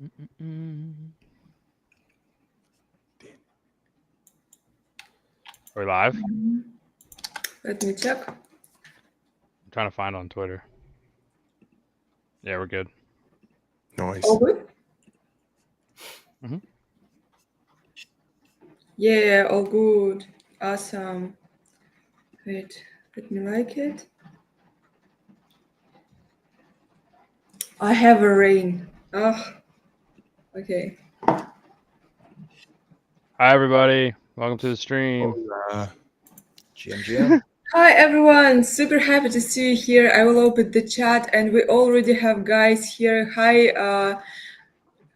Are we live? Let me check. I'm trying to find on Twitter. Yeah, we're good. Nice. All good? Mhm. Yeah, all good. Awesome. Wait, let me like it. I have a rain. Oh, okay. Hi, everybody. Welcome to the stream. GM. Hi everyone, super happy to see you here. I will open the chat and we already have guys here.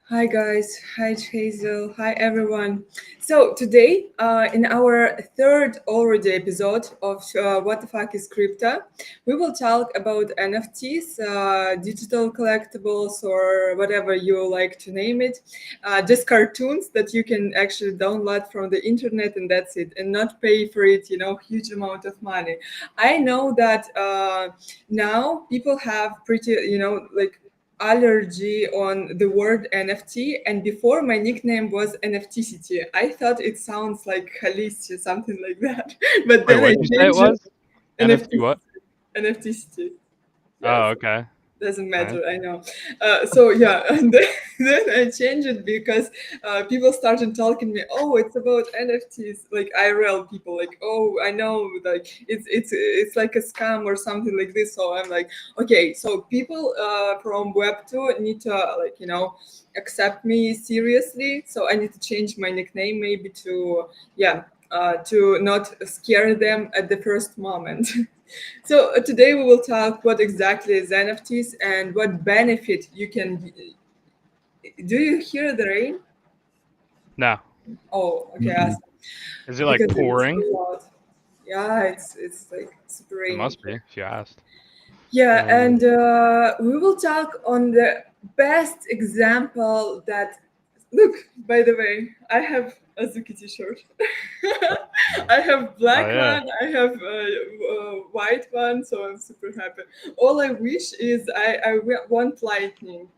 Hi guys, hi Hazel, hi everyone. So today, in our third already episode of What the Fuck is Crypto, we will talk about NFTs, digital collectibles, or whatever you like to name it. Just cartoons that you can actually download from the internet, and that's it, and not pay for it, huge amount of money. I know that now people have pretty, like allergy on the word NFT, and before my nickname was NFTcity. I thought it sounds like Khaleesi, something like that. But Wait, then I what did you say it changed was? it. NFT what? NFTcity. Oh, Yes. okay. Doesn't Nice. matter, I know. So yeah, and then I changed it because people started talking me, oh, it's about NFTs, like IRL people, like, oh, I know, like it's like a scam or something like this. So I'm like, okay, so people from Web2 need to accept me seriously. So I need to change my nickname maybe to not scare them at the first moment. So today we will talk what exactly is NFTs and what benefit you can. Do you hear the rain? No. Oh, okay, awesome. Is it like Because it's pouring? so loud. Yeah, it's like super It raining must be, here. if you asked. Yeah, and we will talk on the best example that. Look, by the way, I have a Azuki t-shirt. I have Oh, black yeah. one, I have a white one, so I'm super happy. All I wish is I want lightning,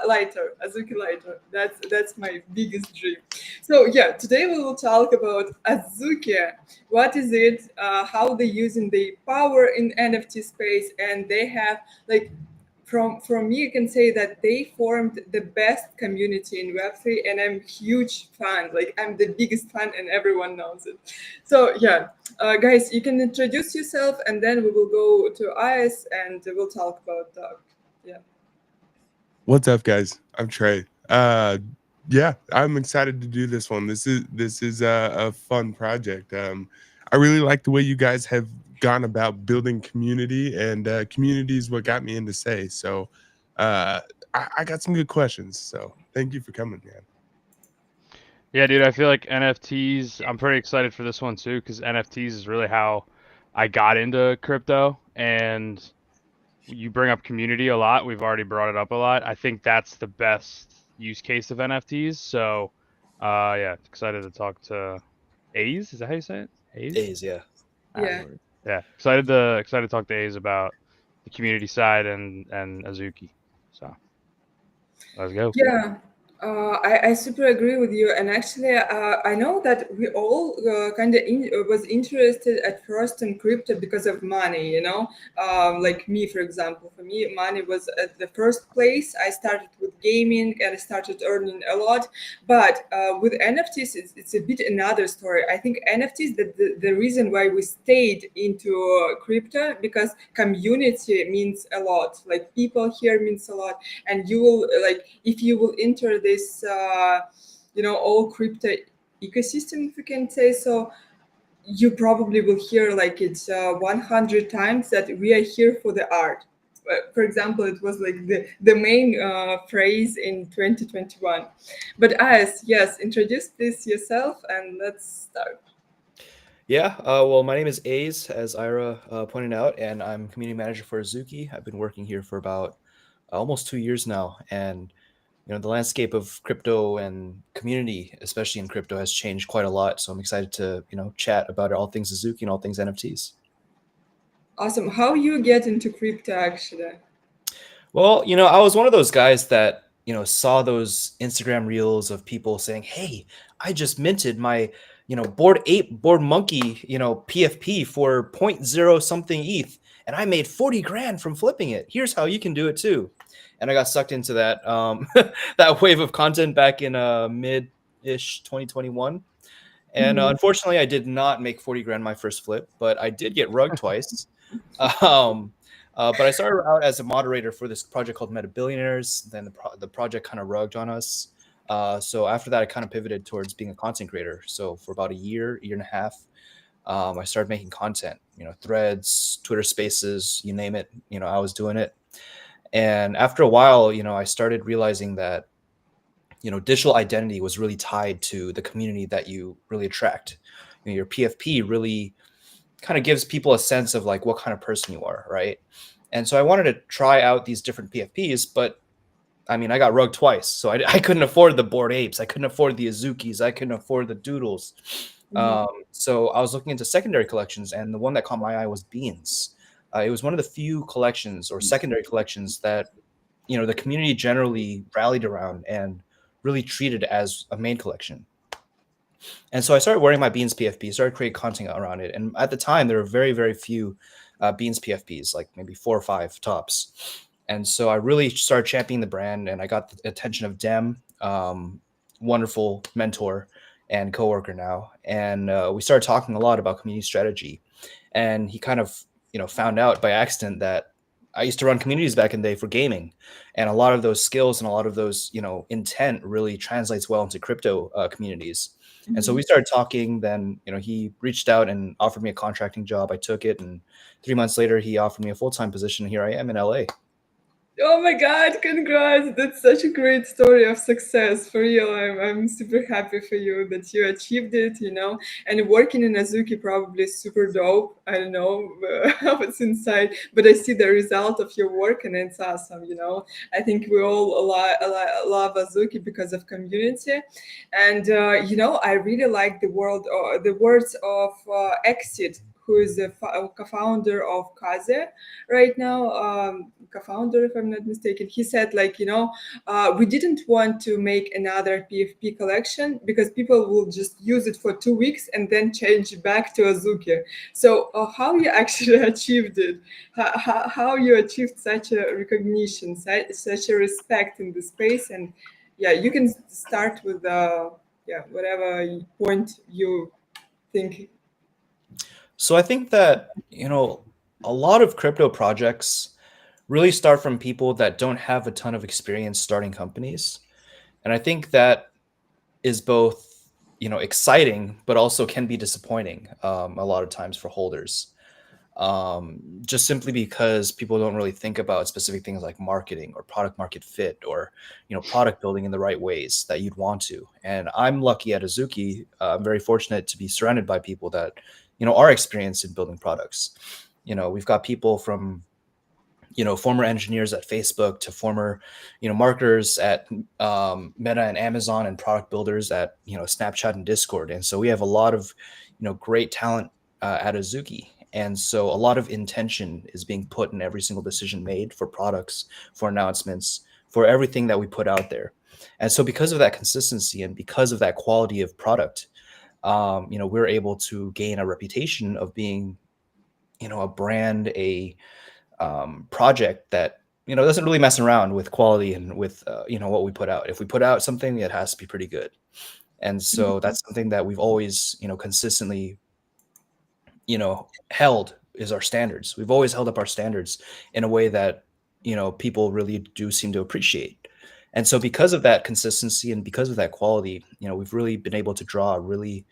lighter, Azuki lighter. That's my biggest dream. So yeah, today we will talk about Azuki. What is it? How they using the power in NFT space, and they have like from me, you can say that they formed the best community in Web3, and I'm huge fan. Like I'm the biggest fan, and everyone knows it. So yeah, guys, you can introduce yourself, and then we will go to IS, and we'll talk about yeah. What's up, guys? I'm Trey. Yeah, I'm excited to do this one. This is a fun project. I really like the way you guys have gone about building community, and community is what got me into Say. So, I got some good questions. So, thank you for coming, man. Yeah, dude, I feel like NFTs, I'm pretty excited for this one too, because NFTs is really how I got into crypto. And you bring up community a lot. We've already brought it up a lot. I think that's the best use case of NFTs. So, yeah, excited to talk to A's. Is that how you say it? A's, yeah. Yeah. Yeah, excited to talk to A's about the community side and Azuki. So let's go. Yeah, I super agree with you. And actually, I know that we all kind of was interested at first in crypto because of money, like me, for example. For me, money was at the first place. I started with gaming and I started earning a lot. But with NFTs, it's a bit another story. I think NFTs, the reason why we stayed into crypto, because community means a lot. Like people here means a lot, and you will like if you will enter this all crypto ecosystem, if you can say so, you probably will hear like it's 100 times that we are here for the art. For example, it was like the main phrase in 2021. But as yes, introduce this yourself and let's start. Yeah, well, my name is A's, as Ira pointed out, and I'm community manager for Azuki. I've been working here for about almost 2 years now, and the landscape of crypto and community, especially in crypto, has changed quite a lot. So I'm excited to chat about all things Azuki and all things NFTs. Awesome. How you get into crypto actually? Well, I was one of those guys that saw those Instagram reels of people saying, "Hey, I just minted my, board monkey, PFP for 0.0 something ETH, and I made 40 grand from flipping it. Here's how you can do it too." And I got sucked into that that wave of content back in mid-ish 2021. And unfortunately, I did not make 40 grand my first flip, but I did get rugged twice. But I started out as a moderator for this project called Meta Billionaires. Then the project kind of rugged on us. So after that, I kind of pivoted towards being a content creator. So for about a year and a half, I started making content, threads, Twitter spaces, you name it, I was doing it. And after a while, I started realizing that, digital identity was really tied to the community that you really attract. Your PFP really kind of gives people a sense of like what kind of person you are, right? And so I wanted to try out these different PFPs, but I mean, I got rugged twice, so I couldn't afford the Bored Apes, I couldn't afford the Azukis, I couldn't afford the Doodles. So I was looking into secondary collections, and the one that caught my eye was Beans. It was one of the few collections or secondary collections that the community generally rallied around and really treated as a main collection. And so I started wearing my Beans PFP, started creating content around it. And at the time, there were very, very few Beans PFPs, like maybe 4 or 5 tops. And so I really started championing the brand, and I got the attention of Dem, wonderful mentor and coworker now. And we started talking a lot about community strategy. And he kind of, found out by accident that I used to run communities back in the day for gaming, and a lot of those skills and a lot of those, intent really translates well into crypto communities. And so we started talking. Then, he reached out and offered me a contracting job. I took it, and 3 months later, he offered me a full-time position. Here I am in LA. Oh my God, congrats. That's such a great story of success for you. I'm super happy for you that you achieved it, and working in Azuki probably super dope. I don't know what's inside, but I see the result of your work and it's awesome, I think we all love Azuki because of community. And, I really like the words of Exit, who is the co-founder of Kaze right now, co-founder, if I'm not mistaken. He said, we didn't want to make another PFP collection because people will just use it for 2 weeks and then change back to Azuki. So how you actually achieved it? How you achieved such a recognition, such a respect in the space? And yeah, you can start with whatever point you think. So I think that, a lot of crypto projects really start from people that don't have a ton of experience starting companies. And I think that is both, exciting, but also can be disappointing a lot of times for holders. Just simply because people don't really think about specific things like marketing or product market fit or, product building in the right ways that you'd want to. And I'm lucky at Azuki. I'm very fortunate to be surrounded by people that, are experienced in building products. We've got people from, former engineers at Facebook to former, marketers at Meta and Amazon, and product builders at, Snapchat and Discord. And so we have a lot of, great talent at Azuki. And so a lot of intention is being put in every single decision made for products, for announcements, for everything that we put out there. And so because of that consistency and because of that quality of product, we're able to gain a reputation of being, a brand, a project that, doesn't really mess around with quality and with, what we put out. If we put out something, it has to be pretty good. And so that's something that we've always, consistently, held is our standards. We've always held up our standards in a way that, people really do seem to appreciate. And so because of that consistency and because of that quality, we've really been able to draw a really,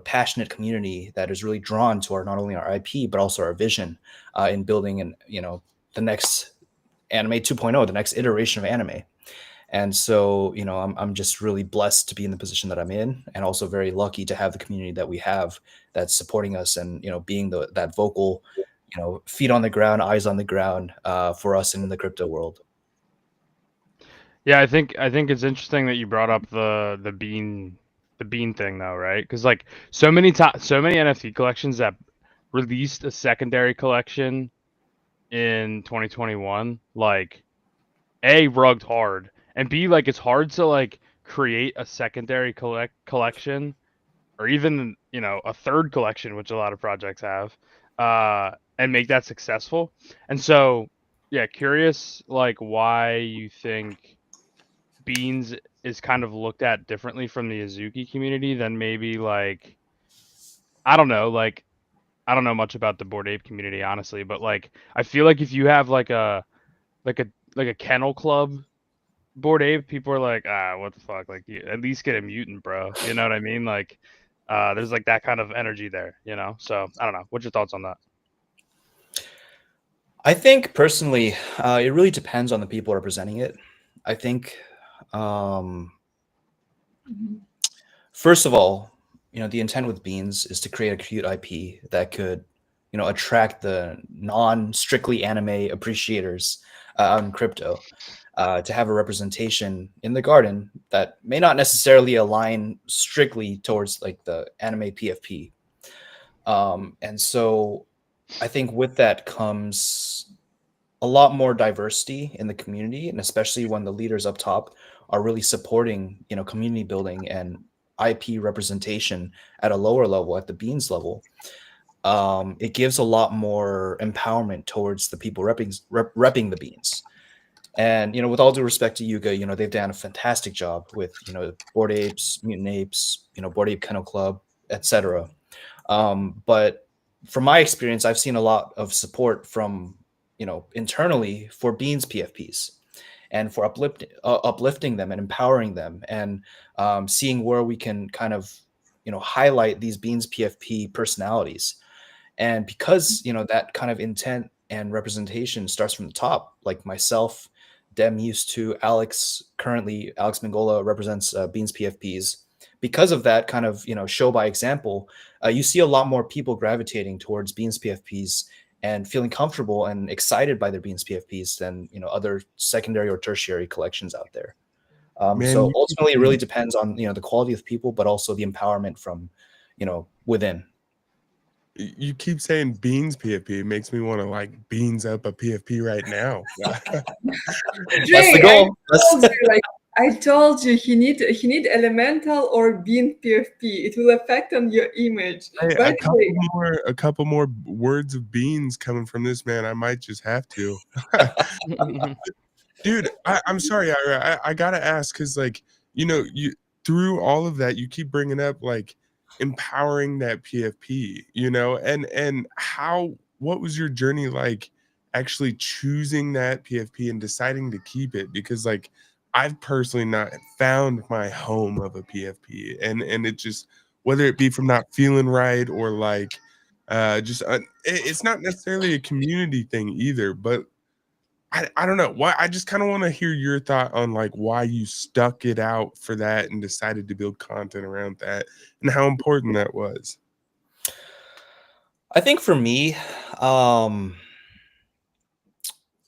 passionate community that is really drawn to not only our IP, but also our vision in building the next anime 2.0, the next iteration of anime. And so, I'm just really blessed to be in the position that I'm in, and also very lucky to have the community that we have that's supporting us and, being that vocal, feet on the ground, eyes on the ground for us in the crypto world. Yeah, I think it's interesting that you brought up the bean thing though, right? Because like so many NFT collections that released a secondary collection in 2021, like rugged hard, and B, like it's hard to like create a secondary collection or even, you know, a third collection, which a lot of projects have, and make that successful. And so, yeah, curious like why you think Beans is kind of looked at differently from the Azuki community than maybe like I don't know, like I don't know much about the Bored Ape community honestly, but like I feel like if you have like a like a kennel club Bored Ape, people are like, ah, what the fuck? Like, you at least get a mutant, bro. You know what I mean? Like, there's like that kind of energy there, you know? So I don't know. What's your thoughts on that? I think personally, it really depends on the people representing it. I think, um, first of all, the intent with Beans is to create a cute IP that could, attract the non-strictly anime appreciators in crypto, to have a representation in the garden that may not necessarily align strictly towards like the anime PFP. And so I think with that comes a lot more diversity in the community, and especially when the leaders up top are really supporting, community building and IP representation at a lower level, at the Beans level. It gives a lot more empowerment towards the people repping the Beans. And with all due respect to Yuga, they've done a fantastic job with Bored Apes, Mutant Apes, Bored Ape Kennel Club, etc. But from my experience, I've seen a lot of support from internally for Beans PFPs and for uplifting them and empowering them, and seeing where we can kind of highlight these Beans PFP personalities. And because that kind of intent and representation starts from the top, like myself, Dem used to, Alex Mangola represents Beans PFPs. Because of that kind of show by example, you see a lot more people gravitating towards Beans PFPs and feeling comfortable and excited by their Beans PFPs than other secondary or tertiary collections out there. Man, So ultimately, it really depends on the quality of people, but also the empowerment from within. you keep saying Beans PFP. It makes me want to like beans up a PFP right now. That's the goal. I told you he need elemental or bean PFP. It will affect on your image. Hey, By the way, a couple more words of beans coming from this man. I might just have to. Dude, I'm sorry, Ira. I gotta ask because, like, you through all of that, you keep bringing up like empowering that PFP, and what was your journey like actually choosing that PFP and deciding to keep it? Because like I've personally not found my home of a PFP, and it just whether it be from not feeling right or like it's not necessarily a community thing either, but I don't know why. I just kind of want to hear your thought on like why you stuck it out for that and decided to build content around that and how important that was. I think for me,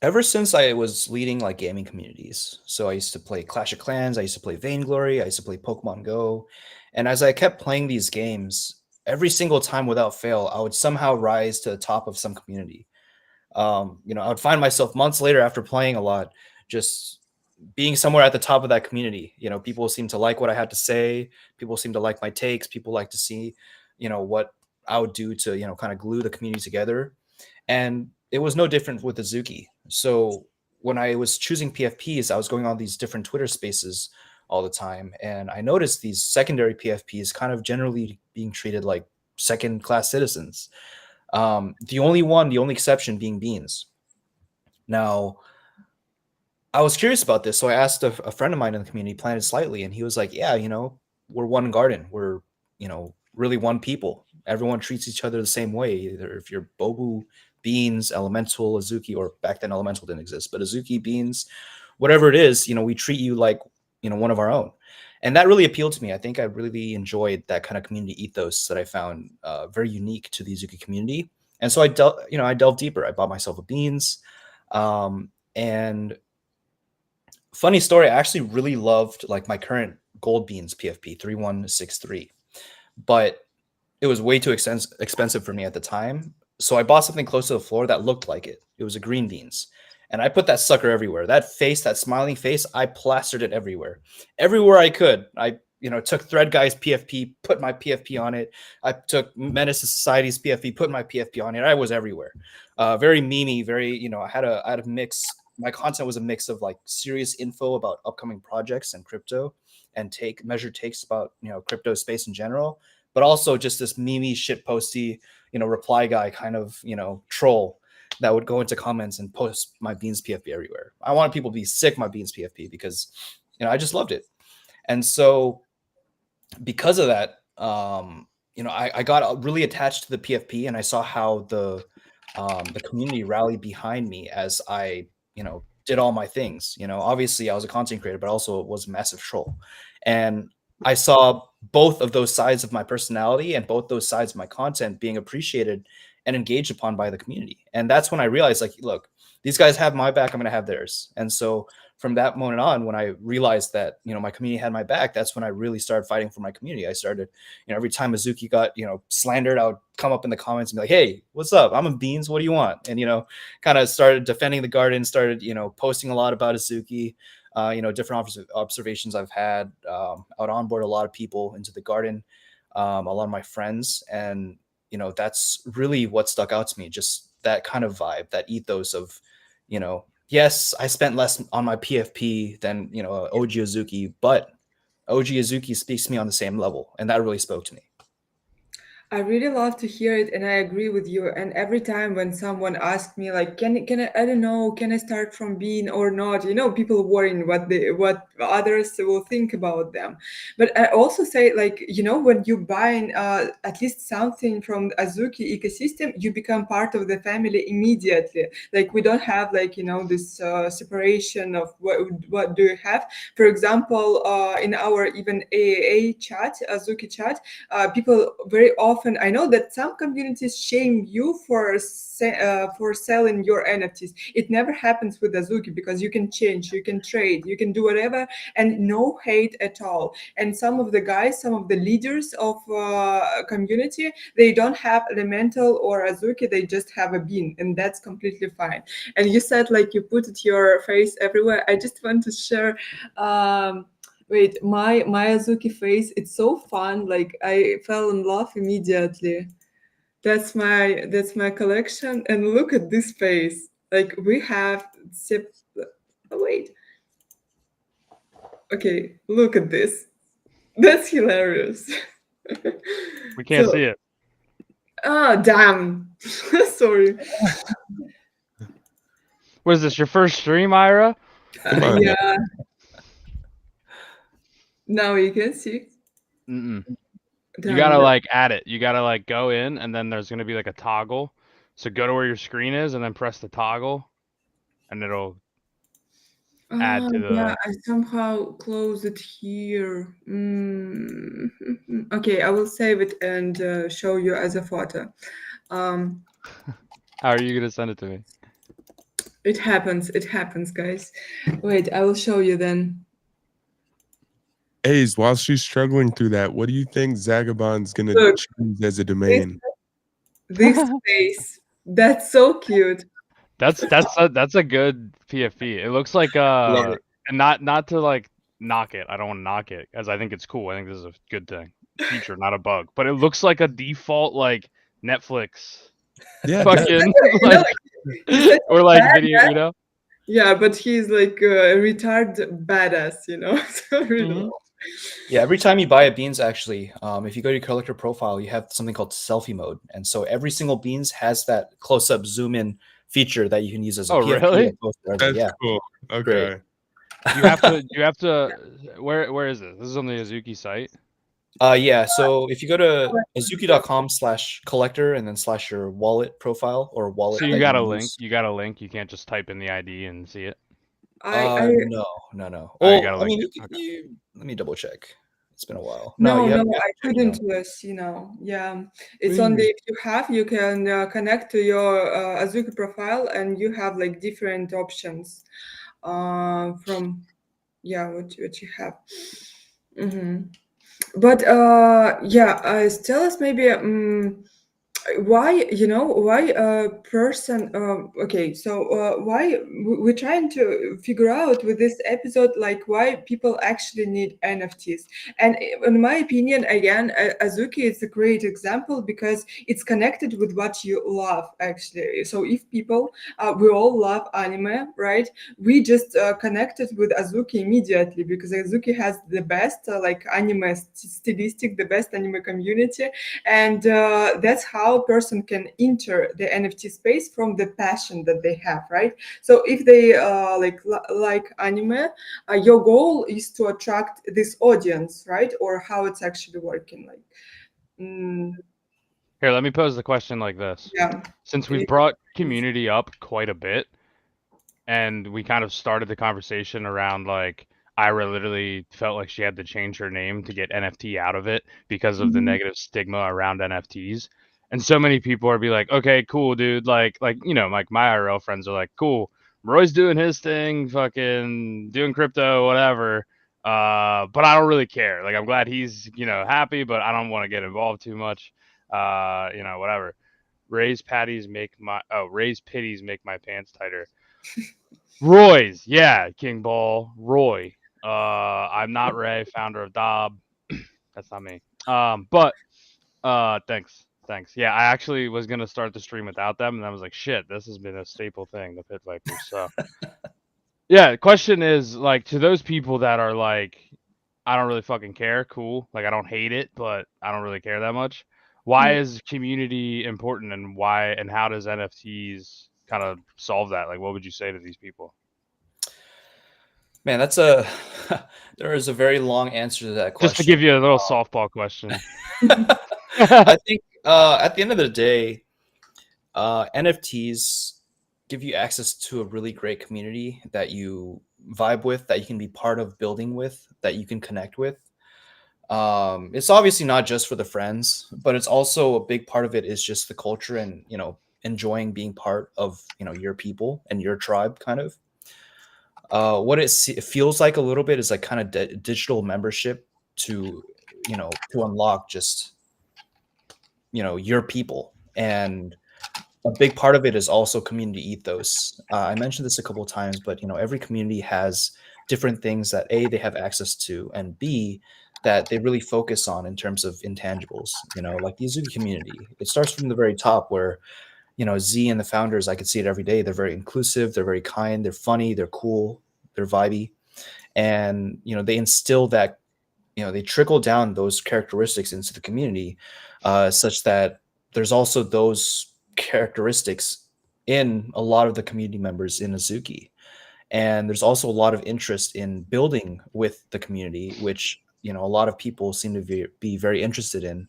ever since I was leading like gaming communities, so I used to play Clash of Clans, I used to play Vainglory, I used to play Pokemon Go, and as I kept playing these games, every single time without fail, I would somehow rise to the top of some community. I would find myself months later after playing a lot, just being somewhere at the top of that community. People seem to like what I had to say. People seem to like my takes. People like to see, what I would do to, kind of glue the community together. And it was no different with Azuki. So when I was choosing PFPs, I was going on these different Twitter spaces all the time. And I noticed these secondary PFPs kind of generally being treated like second class citizens. The only exception being Beans. Now, I was curious about this, so I asked a friend of mine in the community, Planted Slightly, and he was like, "Yeah, we're one garden. We're really one people. Everyone treats each other the same way. Either if you're Bobu, Beans, Elemental, Azuki, or back then Elemental didn't exist, but Azuki, Beans, whatever it is, we treat you like one of our own." And that really appealed to me. I think I really enjoyed that kind of community ethos that I found very unique to the Azuki community. And so I delved deeper. I bought myself a Beans, and funny story, I actually really loved like my current Gold Beans PFP 3163, but it was way too expensive for me at the time. So I bought something close to the floor that looked like it. It was a Green Beans. And I put that sucker everywhere. That face, that smiling face, I plastered it everywhere. Everywhere I could. I took Thread Guy's PFP, put my PFP on it. I took Menace to Society's PFP, put my PFP on it. I was everywhere. Very memey, very, I had a mix. My content was a mix of like serious info about upcoming projects and crypto, and measured takes about, crypto space in general, but also just this memey shit posty, reply guy kind of, troll that would go into comments and post my Beans PFP everywhere. I wanted people to be sick of my Beans PFP because, I just loved it. And so because of that, I got really attached to the PFP, and I saw how the community rallied behind me as I, did all my things. Obviously I was a content creator, but also was a massive troll. And I saw both of those sides of my personality and both those sides of my content being appreciated and engaged upon by the community. And that's when I realized, like, look, these guys have my back, I'm going to have theirs. And so from that moment on, when I realized that, my community had my back, that's when I really started fighting for my community. I started, every time Azuki got, slandered, I would come up in the comments and be like, hey, what's up? I'm a Beans. What do you want? And, kind of started defending the garden, started, posting a lot about Azuki, different observations I've had. I would onboard a lot of people into the garden, a lot of my friends. And, that's really what stuck out to me. Just that kind of vibe, that ethos of, yes, I spent less on my PFP than, OG Azuki, but OG Azuki speaks to me on the same level. And that really spoke to me. I really love to hear it, and I agree with you. And every time when someone asks me, like, can I don't know, can I start from Bean or not? People worrying what others will think about them. But I also say, like, when you buy at least something from Azuki ecosystem, you become part of the family immediately. Like, we don't have this separation of what do you have. For example, in our even AAA chat, Azuki chat, people very often, I know that some communities shame you for selling your NFTs. It never happens with Azuki because you can change, you can trade, you can do whatever, and no hate at all. And some of the guys, some of the leaders of community, they don't have Elemental or Azuki, they just have a Bean, and that's completely fine. And you said, like, you put it your face everywhere. I just want to share wait, my Azuki face, it's so fun. Like, I fell in love immediately. That's my collection. And look at this face. Like, we have oh, wait. Okay, look at this. That's hilarious. We can't see it. Oh, damn. Sorry. What is this, your first stream, Ira? Yeah. Now you can see. Mm-mm. Damn, You gotta that- like add it. You gotta like go in, and then there's gonna be like a toggle. So go to where your screen is, and then press the toggle, and it'll add to the. Yeah, I somehow close it here. Okay, I will save it and show you as a photo. How are you gonna send it to me? It happens, guys. Wait, I will show you then. A's, while she's struggling through that, what do you think Zagabond's gonna Look, choose as a domain? This face, that's so cute. That's a good PFP. It looks like Love it. and not to like knock it. I don't want to knock it, as I think it's cool. I think this is a good thing, feature, not a bug. But it looks like a default like Netflix, Yeah, fucking know, like, or like bad, video, Yeah, but he's like a retard badass, So I really Mhm. love. Yeah, every time you buy a Beans, actually, if you go to your collector profile, you have something called selfie mode. And so every single Beans has that close-up zoom in feature that you can use as a Oh, PFP really? or poster. that's Yeah. cool. Okay. Great. You have to where is this? This is on the Azuki site. Yeah, so if you go to azuki.com/collector and then slash your wallet profile or wallet. So you that got a use. link. You got a link. You can't just type in the ID and see it. No. Oh, you got Well, a I mean, link. let me double check. It's been a while. No, you have, I couldn't list, Yeah, it's only if you can connect to your Azuki profile, and you have like different options from what you have. But tell us maybe why, why a person, okay, so why we're trying to figure out with this episode, like why people actually need NFTs. And in my opinion, again, Azuki is a great example because it's connected with what you love, actually. So if people, we all love anime, right? We just connected with Azuki immediately because Azuki has the best like anime stylistic, the best anime community, and that's how a person can enter the NFT space from the passion that they have, right? So if they like anime, your goal is to attract this audience, right? Or how it's actually working, like. Here, let me pose the question like this. Yeah. Since we've brought community up quite a bit, and we kind of started the conversation around like Ira literally felt like she had to change her name to get NFT out of it because of the negative stigma around NFTs. And so many people are be like, okay, cool, dude. Like like my IRL friends are like, cool, Roy's doing his thing, fucking doing crypto, whatever. But I don't really care. Like I'm glad he's, happy, but I don't want to get involved too much. Whatever. Raised pitties make my pants tighter. Roy's, yeah, King Ball, Roy. I'm not Ray, founder of Dob. That's not me. But thanks. Yeah, I actually was gonna start the stream without them, and I was like, shit, this has been a staple thing, the Pit Vipers. So yeah, the question is like to those people that are like, I don't really fucking care, cool. Like I don't hate it, but I don't really care that much. Why is community important, and how does NFTs kind of solve that? Like, what would you say to these people? Man, there is a very long answer to that question. Just to give you a little softball question. I think at the end of the day, NFTs give you access to a really great community that you vibe with, that you can be part of building with, that you can connect with. It's obviously not just for the friends, but it's also a big part of it is just the culture and, enjoying being part of, your people and your tribe kind of. What it feels like a little bit is like kind of digital membership to unlock just your people. And a big part of it is also community ethos. I mentioned this a couple of times, but every community has different things that A, they have access to, and B, that they really focus on in terms of intangibles. Like the Azuki community, it starts from the very top where Z and the founders, I could see it every day. They're very inclusive, they're very kind, they're funny, they're cool, they're vibey, and they instill that, they trickle down those characteristics into the community, such that there's also those characteristics in a lot of the community members in Azuki. And there's also a lot of interest in building with the community, which a lot of people seem to be very interested in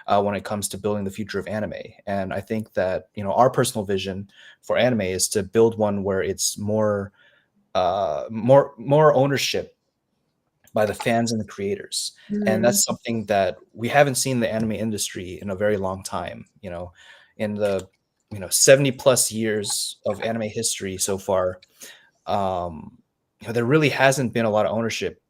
when it comes to building the future of anime. And I think that our personal vision for anime is to build one where it's more ownership by the fans and the creators. And that's something that we haven't seen in the anime industry in a very long time. In the 70 plus years of anime history so far, there really hasn't been a lot of ownership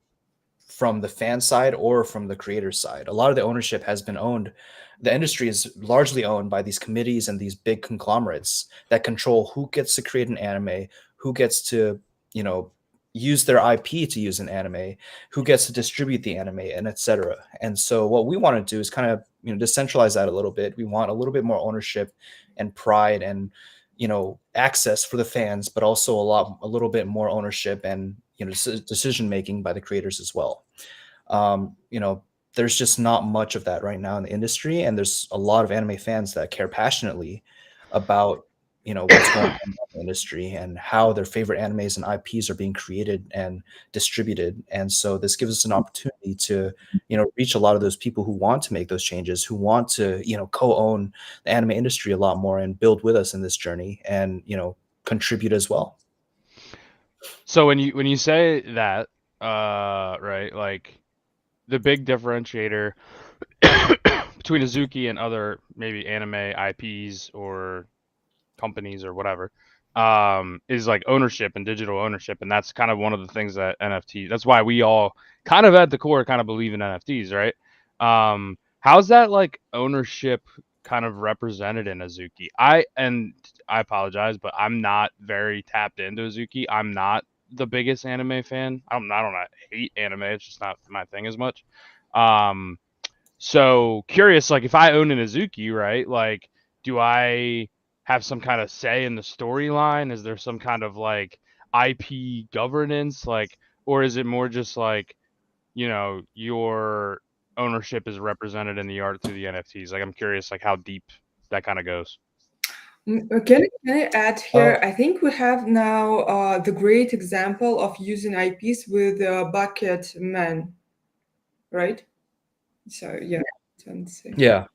from the fan side or from the creator side. A lot of the ownership has been owned. The industry is largely owned by these committees and these big conglomerates that control who gets to create an anime, who gets to, use their IP to use an anime, who gets to distribute the anime, and etc. And so what we want to do is kind of, decentralize that a little bit. We want a little bit more ownership and pride and, access for the fans, but also a little bit more ownership and, decision making by the creators as well. There's just not much of that right now in the industry, and there's a lot of anime fans that care passionately about what's going on in the industry and how their favorite animes and IPs are being created and distributed. And so this gives us an opportunity to reach a lot of those people who want to make those changes, who want to co-own the anime industry a lot more and build with us in this journey and contribute as well. So when you say that, right, like the big differentiator between Azuki and other maybe anime IPs or companies or whatever, is like ownership and digital ownership, and that's kind of one of the things that NFT. That's why we all kind of at the core kind of believe in NFTs, right? How's that like ownership kind of represented in Azuki? I apologize, but I'm not very tapped into Azuki. I'm not the biggest anime fan. I don't hate anime. It's just not my thing as much. So curious, like if I own an Azuki, right? Like, do I have some kind of say in the storyline? Is there some kind of like IP governance, like, or is it more just like, your ownership is represented in the art through the NFTs? Like, I'm curious, like how deep that kind of goes. Can I add here? I think we have now the great example of using IPs with Bucket Man, right? So yeah, Yeah.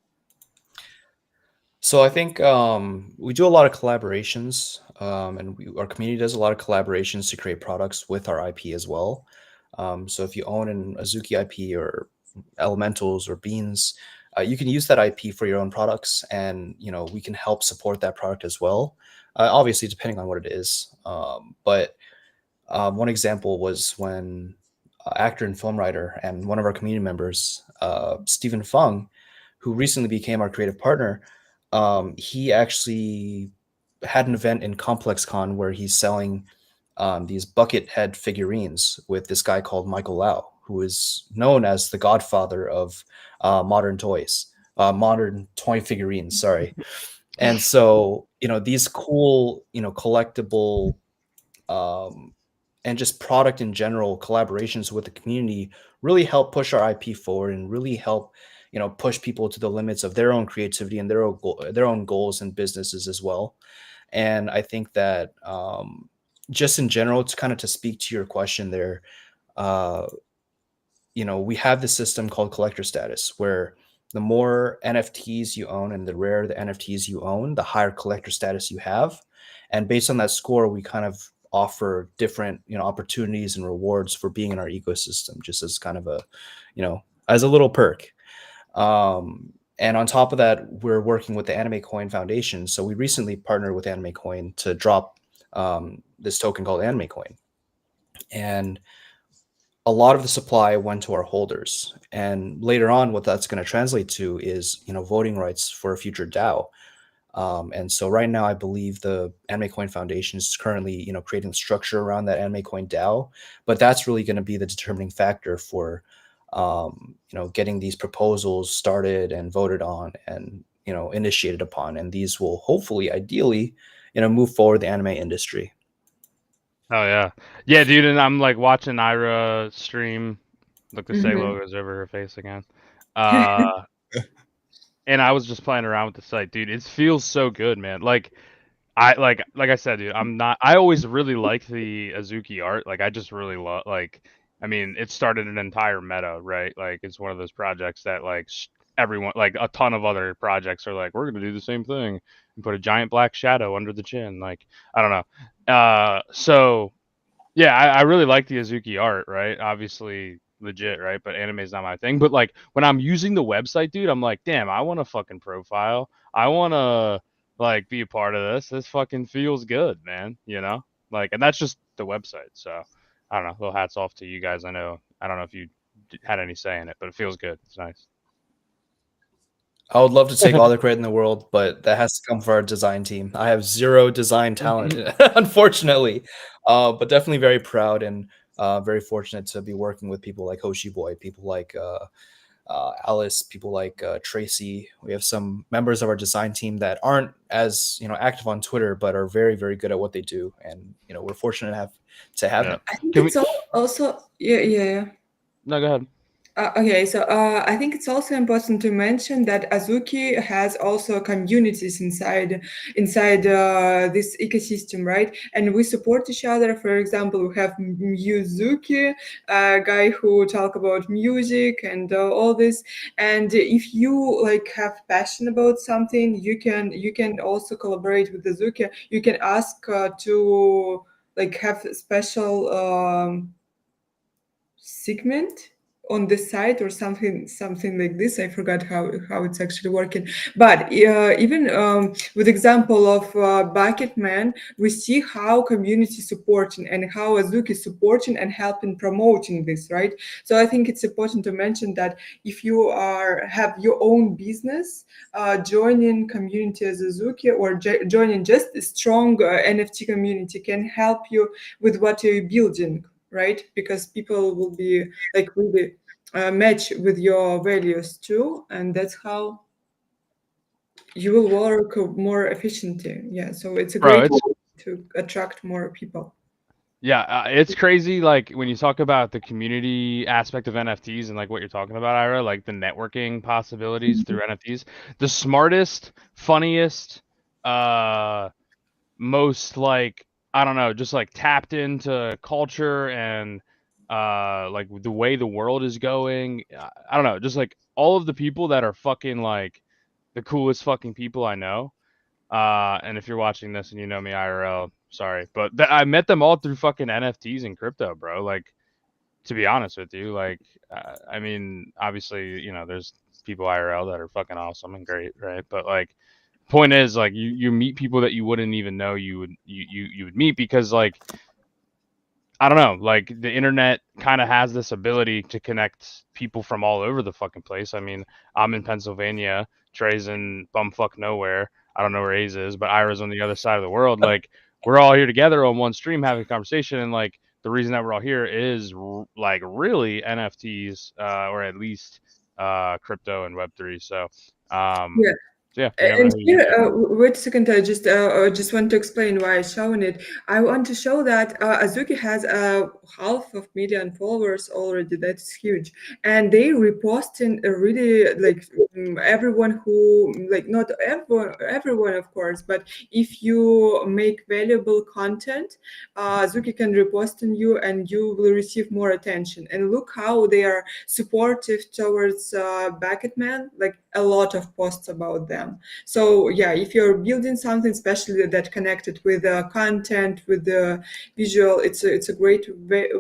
So I think we do a lot of collaborations, and our community does a lot of collaborations to create products with our IP as well. So if you own an Azuki IP or elementals or beans, you can use that IP for your own products, and we can help support that product as well. Obviously, depending on what it is. But one example was when actor and film writer and one of our community members, Stephen Fung, who recently became our creative partner, he actually had an event in Complex Con where he's selling these bucket head figurines with this guy called Michael Lau, who is known as the godfather of modern toy figurines. Sorry. And so, these cool, collectible and just product in general collaborations with the community really help push our IP forward and really help push people to the limits of their own creativity and their own goals and businesses as well. And I think that just in general, to speak to your question there, uh, we have this system called collector status where the more NFTs you own and the rarer the NFTs you own, the higher collector status you have. And based on that score, we kind of offer different, opportunities and rewards for being in our ecosystem, just as kind of a, as a little perk. And on top of that, we're working with the Anime Coin Foundation. So we recently partnered with Anime Coin to drop this token called Anime Coin. And a lot of the supply went to our holders. And later on, what that's going to translate to is, voting rights for a future DAO. And so right now, I believe the Anime Coin Foundation is currently, creating the structure around that Anime Coin DAO. But that's really going to be the determining factor for, getting these proposals started and voted on and, initiated upon. And these will hopefully, ideally, move forward the anime industry. Oh yeah, dude. And I'm like watching Ira stream. Look, the Say logo's over her face again. And I was just playing around with the site, dude. It feels so good, man. Like I said, dude. I always really liked the Azuki art. Like I just really love. Like I mean, it started an entire meta, right? Like it's one of those projects that like everyone, like a ton of other projects are like, we're gonna do the same thing and put a giant black shadow under the chin. Like I don't know. So yeah, I really like the Azuki art, right? Obviously legit, right? But anime's not my thing. But like when I'm using the website, dude, I'm like, damn, I want a fucking profile. I want to like be a part of this. This fucking feels good, man. Like, and that's just the website. So I don't know. Little hats off to you guys. I don't know if you had any say in it, but it feels good. It's nice. I would love to take all the credit in the world, but that has to come from our design team. I have zero design talent, unfortunately, but definitely very proud and very fortunate to be working with people like Hoshi Boy, people like Alice, people like Tracy. We have some members of our design team that aren't as active on Twitter, but are very, very good at what they do, and we're fortunate to have them. I think it's also yeah. No, go ahead. Okay, so I think it's also important to mention that Azuki has also communities inside this ecosystem, right? And we support each other. For example, we have Yuzuki, a guy who talk about music and all this. And if you like have passion about something, you can also collaborate with Azuki. You can ask to like have a special segment on the site or something like this. I forgot how it's actually working. But even with example of Bucket Man, we see how community supporting and how Azuki is supporting and helping promoting this, right? So I think it's important to mention that if you have your own business, joining community as Azuki or joining just a strong NFT community can help you with what you're building, right? Because people will be like really match with your values too, and that's how you will work more efficiently. Yeah, so it's a Bro, great it's way to attract more people. yeah, it's crazy. Like when you talk about the community aspect of NFTs and like what you're talking about, Ira, like the networking possibilities through NFTs, the smartest, funniest, uh, most like I don't know, just like tapped into culture and like the way the world is going. I don't know, just like all of the people that are fucking like the coolest fucking people I know. And if you're watching this and you know me IRL, sorry, but I met them all through fucking NFTs and crypto, bro. Like, to be honest with you, like, I mean, obviously, you know, there's people IRL that are fucking awesome and great, right? But like, point is, like, you meet people that you wouldn't even know you would meet because like I don't know, like the internet kind of has this ability to connect people from all over the fucking place. I mean, I'm in Pennsylvania, Trey's in bumfuck nowhere. I don't know where A's is, but Ira's on the other side of the world. Like we're all here together on one stream having a conversation, and like the reason that we're all here is like really NFTs, or at least crypto and Web3. Um, Yeah. so yeah, you never And know who you here, meet. wait a second. I just want to explain why I'm showing it. I want to show that Azuki has 500,000 followers already. That's huge, and they reposting really like everyone who like not everyone of course, but if you make valuable content, Azuki can repost on you, and you will receive more attention. And look how they are supportive towards Bucketman. Like a lot of posts about them. So yeah, if you're building something especially that connected with content, with the visual, it's a great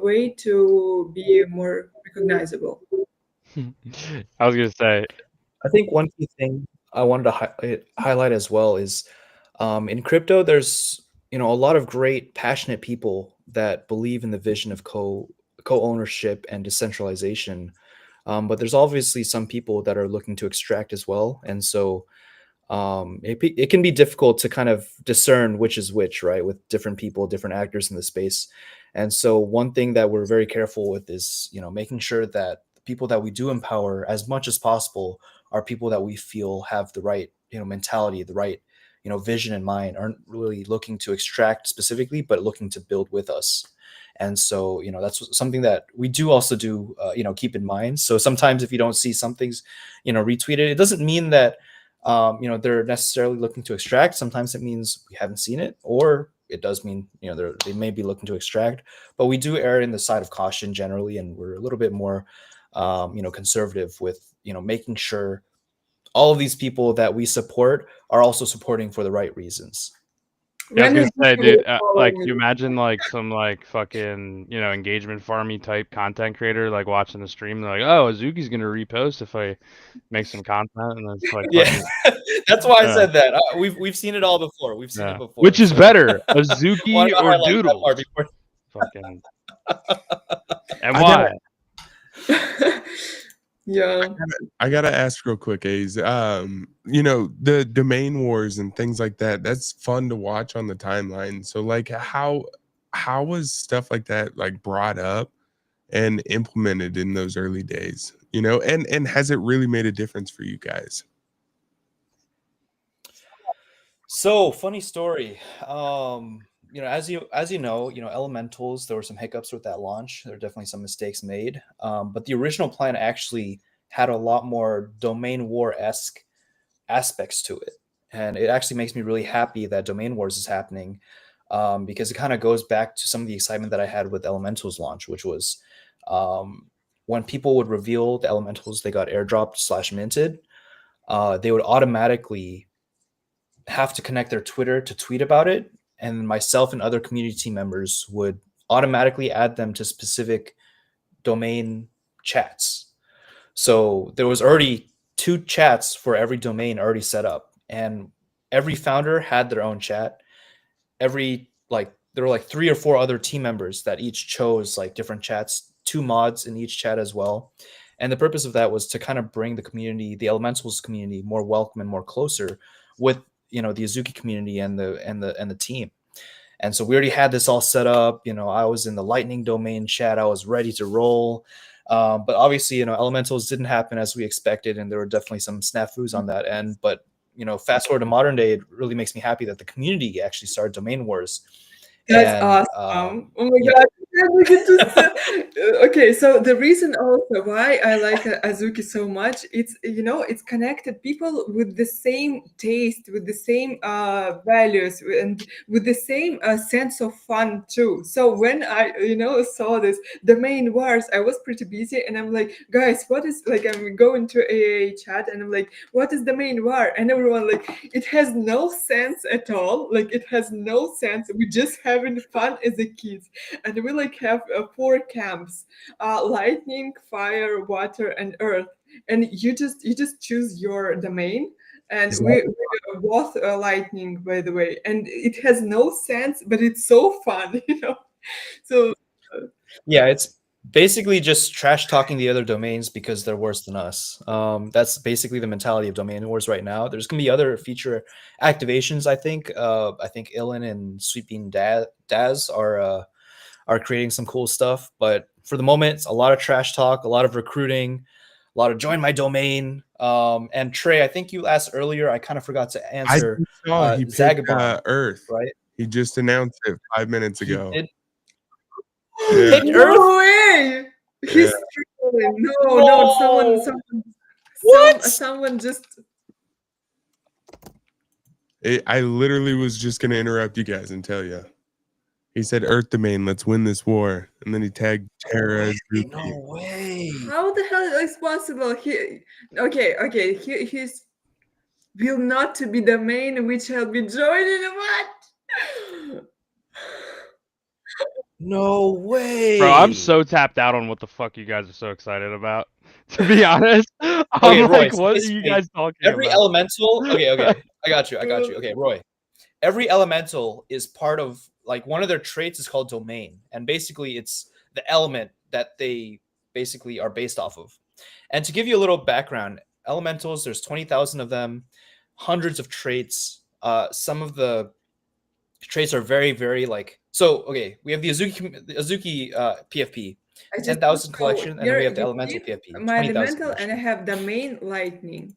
way to be more recognizable. I was gonna say, I think one key thing I wanted to highlight as well is in crypto, there's a lot of great, passionate people that believe in the vision of co-ownership and decentralization. But there's obviously some people that are looking to extract as well, and so it can be difficult to kind of discern which is which, right, with different people, different actors in the space. And so one thing that we're very careful with is making sure that the people that we do empower as much as possible are people that we feel have the right mentality, the right vision in mind, aren't really looking to extract specifically, but looking to build with us. And so that's something that we do also do keep in mind. So sometimes if you don't see some things retweeted, it doesn't mean that they're necessarily looking to extract. Sometimes it means we haven't seen it, or it does mean they may be looking to extract. But we do err in the side of caution generally, and we're a little bit more conservative with making sure all of these people that we support are also supporting for the right reasons. yeah, I was When gonna is say, this dude, like, following? you imagine like some like fucking, engagement farmy type content creator like watching the stream. They're like, oh, Azuki's gonna repost if I make some content, and it's like Yeah, fucking, that's why I yeah, said that. We've seen it all before. We've seen it yeah. before. Which is So better, wanted Azuki to or highlight that Doodles? part before. Fucking, and I gotta why? Yeah. I gotta ask real quick, A's. The domain wars and things like that, that's fun to watch on the timeline. So like how was stuff like that like brought up and implemented in those early days? And has it really made a difference for you guys? So funny story. As you know, elementals, there were some hiccups with that launch. There were definitely some mistakes made. But the original plan actually had a lot more domain war-esque aspects to it. And it actually makes me really happy that Domain Wars is happening, because it kind of goes back to some of the excitement that I had with Elemental's launch, which was when people would reveal the Elementals they got airdropped / minted, they would automatically have to connect their Twitter to tweet about it. And myself and other community team members would automatically add them to specific domain chats. So there was already 2 chats for every domain already set up, and every founder had their own chat. There were like 3 or 4 other team members that each chose like different chats, 2 mods in each chat as well. And the purpose of that was to kind of bring the community, the Elementals community, more welcome and more closer with, you know, the Azuki community and the team. And so we already had this all set up. You know, I was in the Lightning domain chat. I was ready to roll. But obviously, you know, Elementals didn't happen as we expected, and there were definitely some snafus on that end. But, you know, fast forward to modern day, it really makes me happy that the community actually started domain wars. That's And awesome. Oh my God. We get to okay, so the reason also why I like Azuki so much, it's, you know, it's connected people with the same taste, with the same values, and with the same sense of fun too. So when I, you know, saw this domain wars, I was pretty busy, and I'm like, guys, what is, like, I'm going to a chat, and I'm like, what is domain war? And everyone like, it has no sense at all. Like, it has no sense. We're just having fun as a kids, and we like have 4 camps: lightning, fire, water, and earth. And you just choose your domain. And we both lightning, by the way, and it has no sense, but it's so fun, you know. So yeah, it's basically just trash talking the other domains because they're worse than us. That's basically the mentality of domain wars right now. There's gonna be other feature activations. I think Ilan and Sweeping Daz are creating some cool stuff. But for the moment, it's a lot of trash talk, a lot of recruiting, a lot of join my domain. And Trey, I think you asked earlier. I kind of forgot to I answer. just saw he picked Zagabond, Earth. right? He just announced it 5 minutes He ago. did Yeah. pick no Earth. way. He's Yeah. trolling. No, No. What? someone just. I literally was just gonna interrupt you guys and tell you. He said, "Earth domain, let's win this war," and then he tagged Terra as No Zuki. way. How the hell is possible? Okay. He's will not to be the main which shall be joining what? No way. Bro, I'm so tapped out on what the fuck you guys are so excited about. To be honest, I'm Okay, Roy, like, so what are basically, you guys talking every about? elemental. Okay. I got you. Okay, Roy. Every elemental is part of, like, one of their traits is called domain, and basically it's the element that they basically are based off of. And to give you a little background, elementals, there's 20,000 of them, hundreds of traits. Some of the traits are very, very like, so okay, we have the Azuki PFP, I just 10,000 so collection, and then we have the elemental PFP, my 20,000 elemental, and I collection. have the main lightning,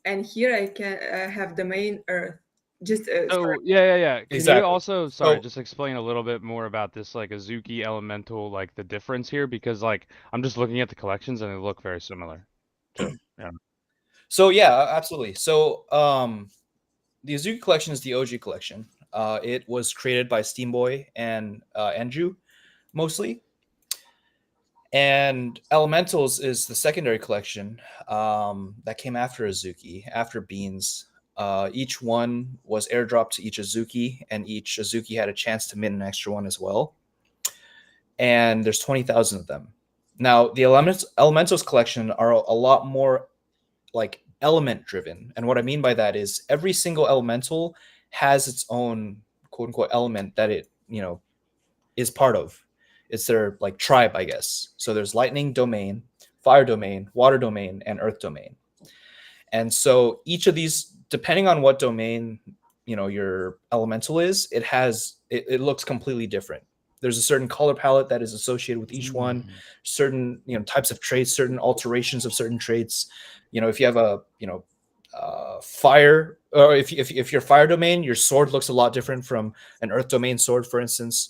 and here I can have the main earth. Just sorry. So yeah. Can you Exactly. also, sorry, So just explain a little bit more about this, like Azuki Elemental, like the difference here, because like I'm just looking at the collections and they look very similar. To yeah. So yeah, absolutely. So the Azuki collection is the OG collection. It was created by Steamboy and Enju mostly. And Elementals is the secondary collection that came after Azuki, after Beans. Each one was airdropped to each Azuki, and each Azuki had a chance to mint an extra one as well. And there's 20,000 of them. Now, the Elementals collection are a lot more like element driven. And what I mean by that is every single elemental has its own quote unquote element that it, you know, is part of. It's their like tribe, I guess. So there's lightning domain, fire domain, water domain, and earth domain. And so each of these, depending on what domain, you know, your elemental is, it looks completely different. There's a certain color palette that is associated with each one, certain, you know, types of traits, certain alterations of certain traits. You know, if you have a, you know, fire, or if you're fire domain, your sword looks a lot different from an earth domain sword, for instance.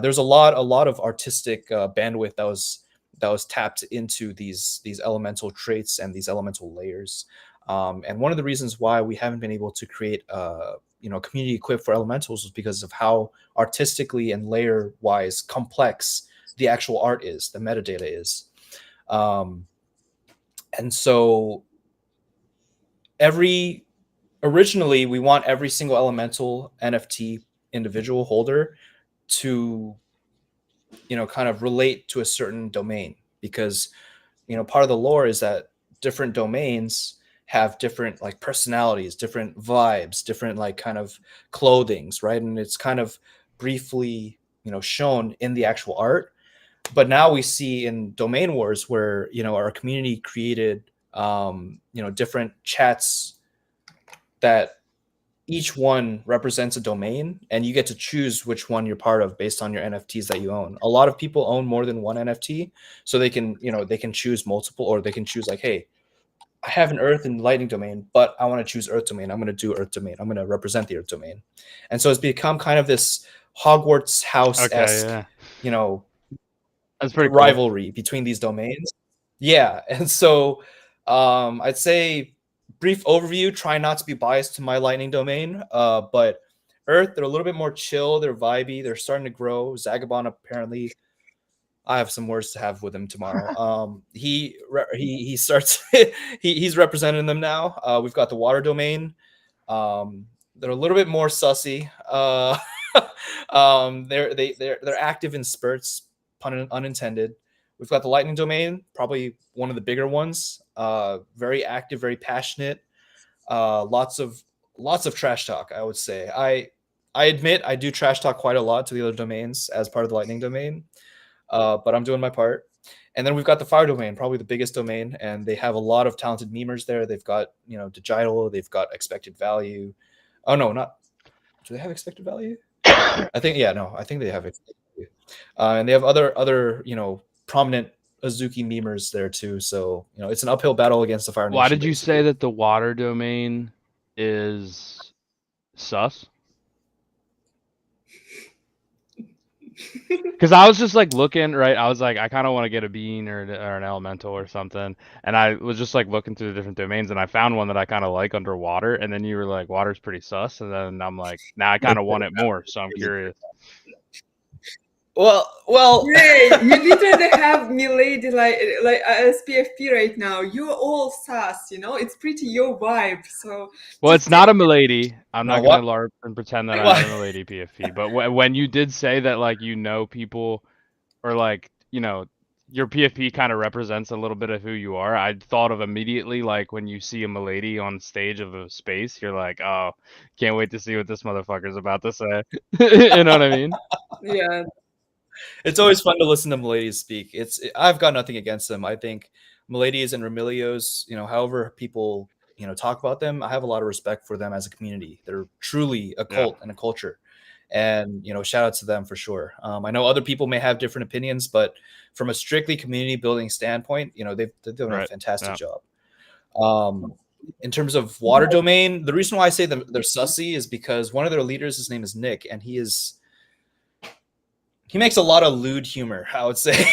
There's a lot of artistic bandwidth that was tapped into these elemental traits and these elemental layers. And one of the reasons why we haven't been able to create you know, community equip for elementals was because of how artistically and layer wise complex the actual art is, the metadata is. And so originally we want every single elemental NFT individual holder to, you know, kind of relate to a certain domain, because part of the lore is that different domains have different like personalities, different vibes, different like kind of clothings, right? And it's kind of briefly, shown in the actual art. But now we see in domain wars where, our community created, different chats that each one represents a domain, and you get to choose which one you're part of based on your NFTs that you own. A lot of people own more than one NFT, so they can, they can choose multiple, or they can choose like, hey, I have an Earth and Lightning domain, but I want to choose Earth domain. I'm going to do Earth domain. I'm going to represent the Earth domain. And so it's become kind of this Hogwarts house-esque, Okay, yeah. That's pretty cool. rivalry between these domains. Yeah. And so I'd say brief overview, try not to be biased to my Lightning domain, but Earth, they're a little bit more chill, they're vibey, they're starting to grow. Zagabond, apparently, I have some words to have with him tomorrow. He starts he's representing them now. We've got the water domain. They're a little bit more sussy. They're active in spurts, pun unintended. We've got the lightning domain, probably one of the bigger ones. Very active, very passionate. Lots of trash talk, I would say. I admit I do trash talk quite a lot to the other domains as part of the lightning domain, but I'm doing my part. And then we've got the fire domain, probably the biggest domain, and they have a lot of talented memers there. They've got, digital, they've got expected value. Oh no, not. Do they have expected value? I think they have expected value. And they have other prominent Azuki memers there too. So it's an uphill battle against the Fire Nation. Why did you say that the water domain is sus? Because I was just like looking, right? I was like, I kind of want to get a bean or an elemental or something, and I was just like looking through the different domains, and I found one that I kind of like underwater, and then you were like, water's pretty sus, and then I'm like, now I kind of want it more, so I'm curious. Well. Hey, you literally have Milady like SPFP right now. You're all sus, it's pretty your vibe. So. Well, it's not a milady. I'm not what? gonna LARP and pretend that I'm a milady PFP. But when you did say that, like, people, or like, your PFP kind of represents a little bit of who you are, I thought of immediately, like, when you see a milady on stage of a space, you're like, oh, can't wait to see what this motherfucker's about to say. You know what I mean? Yeah. It's always fun to listen to Miladies speak. I've got nothing against them. I think Miladies and Remilios, however people, talk about them, I have a lot of respect for them as a community. They're truly a cult and a culture. And, shout out to them for sure. I know other people may have different opinions, but from a strictly community building standpoint, they've done a fantastic job. In terms of water domain, the reason why I say they're sussy is because one of their leaders, his name is Nick, and he makes a lot of lewd humor, I would say.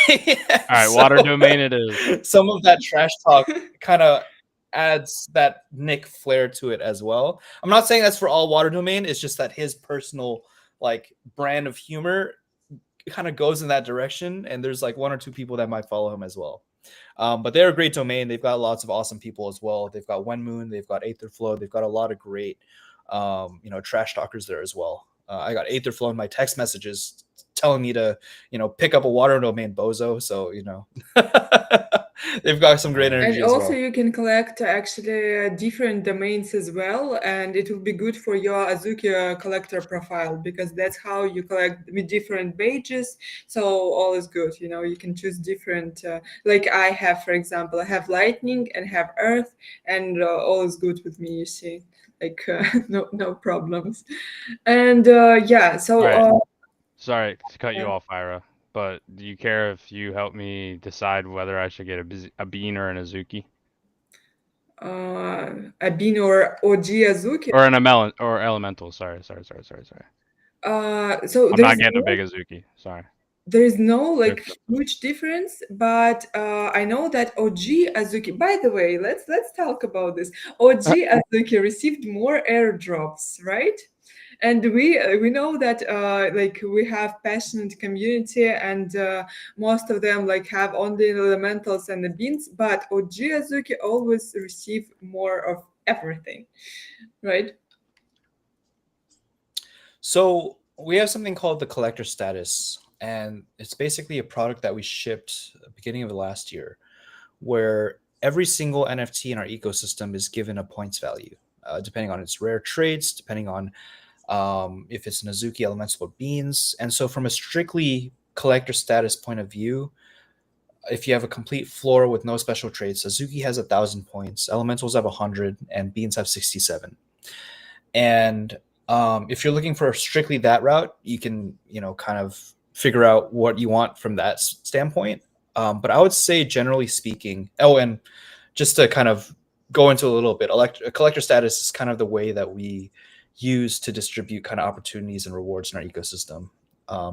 All right, water domain it is. Some of that trash talk kind of adds that Nick flair to it as well. I'm not saying that's for all water domain. It's just that his personal like brand of humor kind of goes in that direction. And there's like one or two people that might follow him as well. But they're a great domain. They've got lots of awesome people as well. They've got Wenmoon. They've got Aetherflow. They've got a lot of great, trash talkers there as well. I got Aetherflow in my text messages telling me to, pick up a water domain, bozo. So, they've got some great energy. And also you can collect actually different domains as well. And it will be good for your Azuki collector profile, because that's how you collect with different badges. So all is good. You can choose different, like I have, for example, I have lightning and have earth, and all is good with me, you see. Like no problems. And so right. Sorry to cut you off, Ira, but do you care if you help me decide whether I should get a bean or an Azuki? A bean or OG Azuki? Or an elemental. Sorry. So I'm not getting a big Azuki. Sorry. There is no huge difference, but I know that OG Azuki. By the way, let's talk about this. OG Azuki received more airdrops, right? And we know that we have passionate community, and most of them have only elementals and the beans, but OG Azuki always receive more of everything, right? So we have something called the collector status, and it's basically a product that we shipped at the beginning of the last year, where every single NFT in our ecosystem is given a points value, depending on its rare traits, depending on if it's an Azuki, Elemental, or Beans. And so from a strictly collector status point of view, if you have a complete floor with no special traits, Azuki has 1,000 points, Elementals have 100, and Beans have 67. And if you're looking for strictly that route, you can, kind of figure out what you want from that standpoint. But I would say, generally speaking, and just to kind of go into a little bit, collector status is kind of the way that we use to distribute kind of opportunities and rewards in our ecosystem.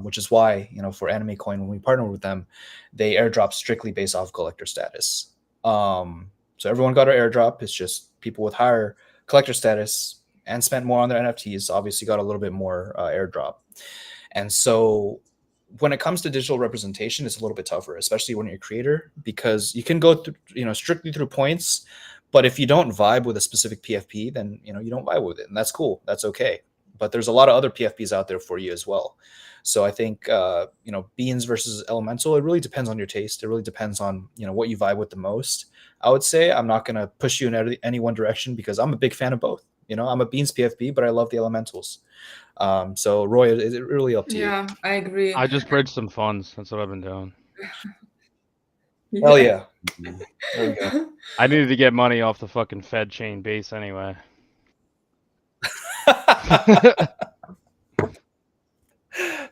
Which is why, for Anime Coin, when we partner with them, they airdrop strictly based off collector status. So everyone got our airdrop. It's just people with higher collector status and spent more on their NFTs obviously got a little bit more airdrop. And so when it comes to digital representation, it's a little bit tougher, especially when you're a creator, because you can go through, strictly through points. But if you don't vibe with a specific PFP, then, you don't vibe with it. And that's cool. That's okay. But there's a lot of other PFPs out there for you as well. So I think, Beans versus Elemental, it really depends on your taste. It really depends on, what you vibe with the most. I would say I'm not going to push you in any one direction because I'm a big fan of both. I'm a Beans PFP, but I love the Elementals. So Roy, is it really up to you? Yeah, I agree. I just bridged some funds. That's what I've been doing. Hell yeah. There we go. I needed to get money off the fucking Fed chain base anyway.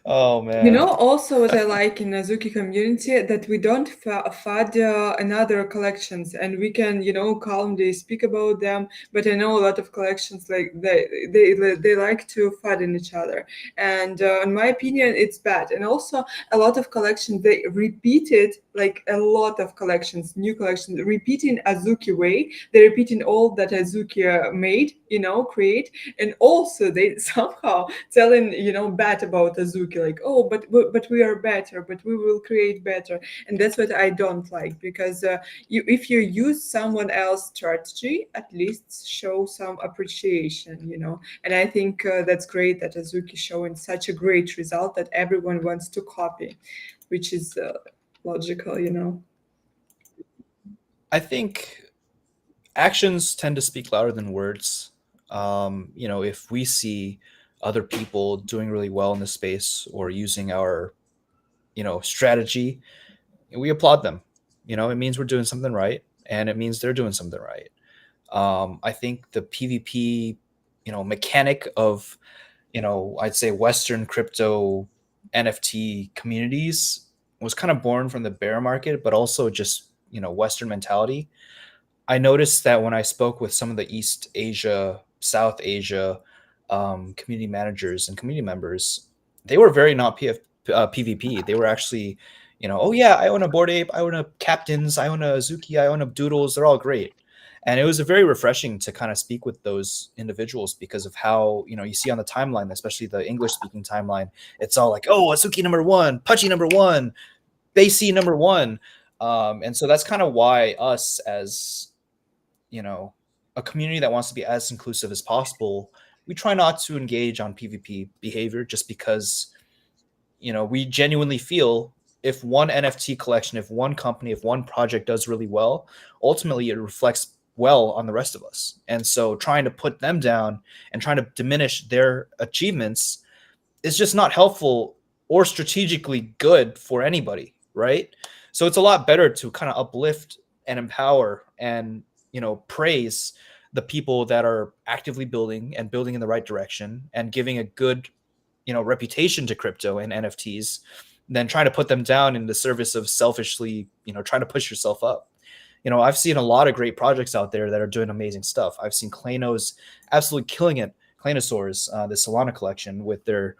Oh man. Also what I like in Azuki community that we don't fad another collections, and we can calmly speak about them. But I know a lot of collections like they like to fad in each other, and in my opinion it's bad. And also a lot of collections they repeated, like a lot of collections, new collections, repeating Azuki way. They're repeating all that Azuki made, create, and also they somehow telling bad about Azuki, like, oh, but we are better, but we will create better. And that's what I don't like, because if you use someone else's strategy, at least show some appreciation, and I think that's great that Azuki showing such a great result that everyone wants to copy, which is logical. I think actions tend to speak louder than words. If we see other people doing really well in the space or using our, strategy, we applaud them. It means we're doing something right, and it means they're doing something right. I think the PvP, mechanic of, I'd say Western crypto NFT communities was kind of born from the bear market, but also just, Western mentality. I noticed that when I spoke with some of the East Asia, South Asia community managers and community members, they were very not PvP. They were actually, oh yeah, I own a Bored Ape, I own a Captains, I own a Azuki, I own a Doodles. They're all great. And it was very refreshing to kind of speak with those individuals because of how, you see on the timeline, especially the English speaking timeline, it's all like, oh, Azuki number 1, Pudgy number 1, Basie number 1. And so that's kind of why us as, a community that wants to be as inclusive as possible, we try not to engage on PvP behavior just because, we genuinely feel if one NFT collection, if one company, if one project does really well, ultimately it reflects well on the rest of us. And so trying to put them down and trying to diminish their achievements is just not helpful or strategically good for anybody, right? So it's a lot better to kind of uplift and empower and, praise the people that are actively building and building in the right direction and giving a good, reputation to crypto and NFTs, than trying to put them down in the service of selfishly, trying to push yourself up. I've seen a lot of great projects out there that are doing amazing stuff. I've seen Klanos absolutely killing it. Klanosaurs, the Solana collection with their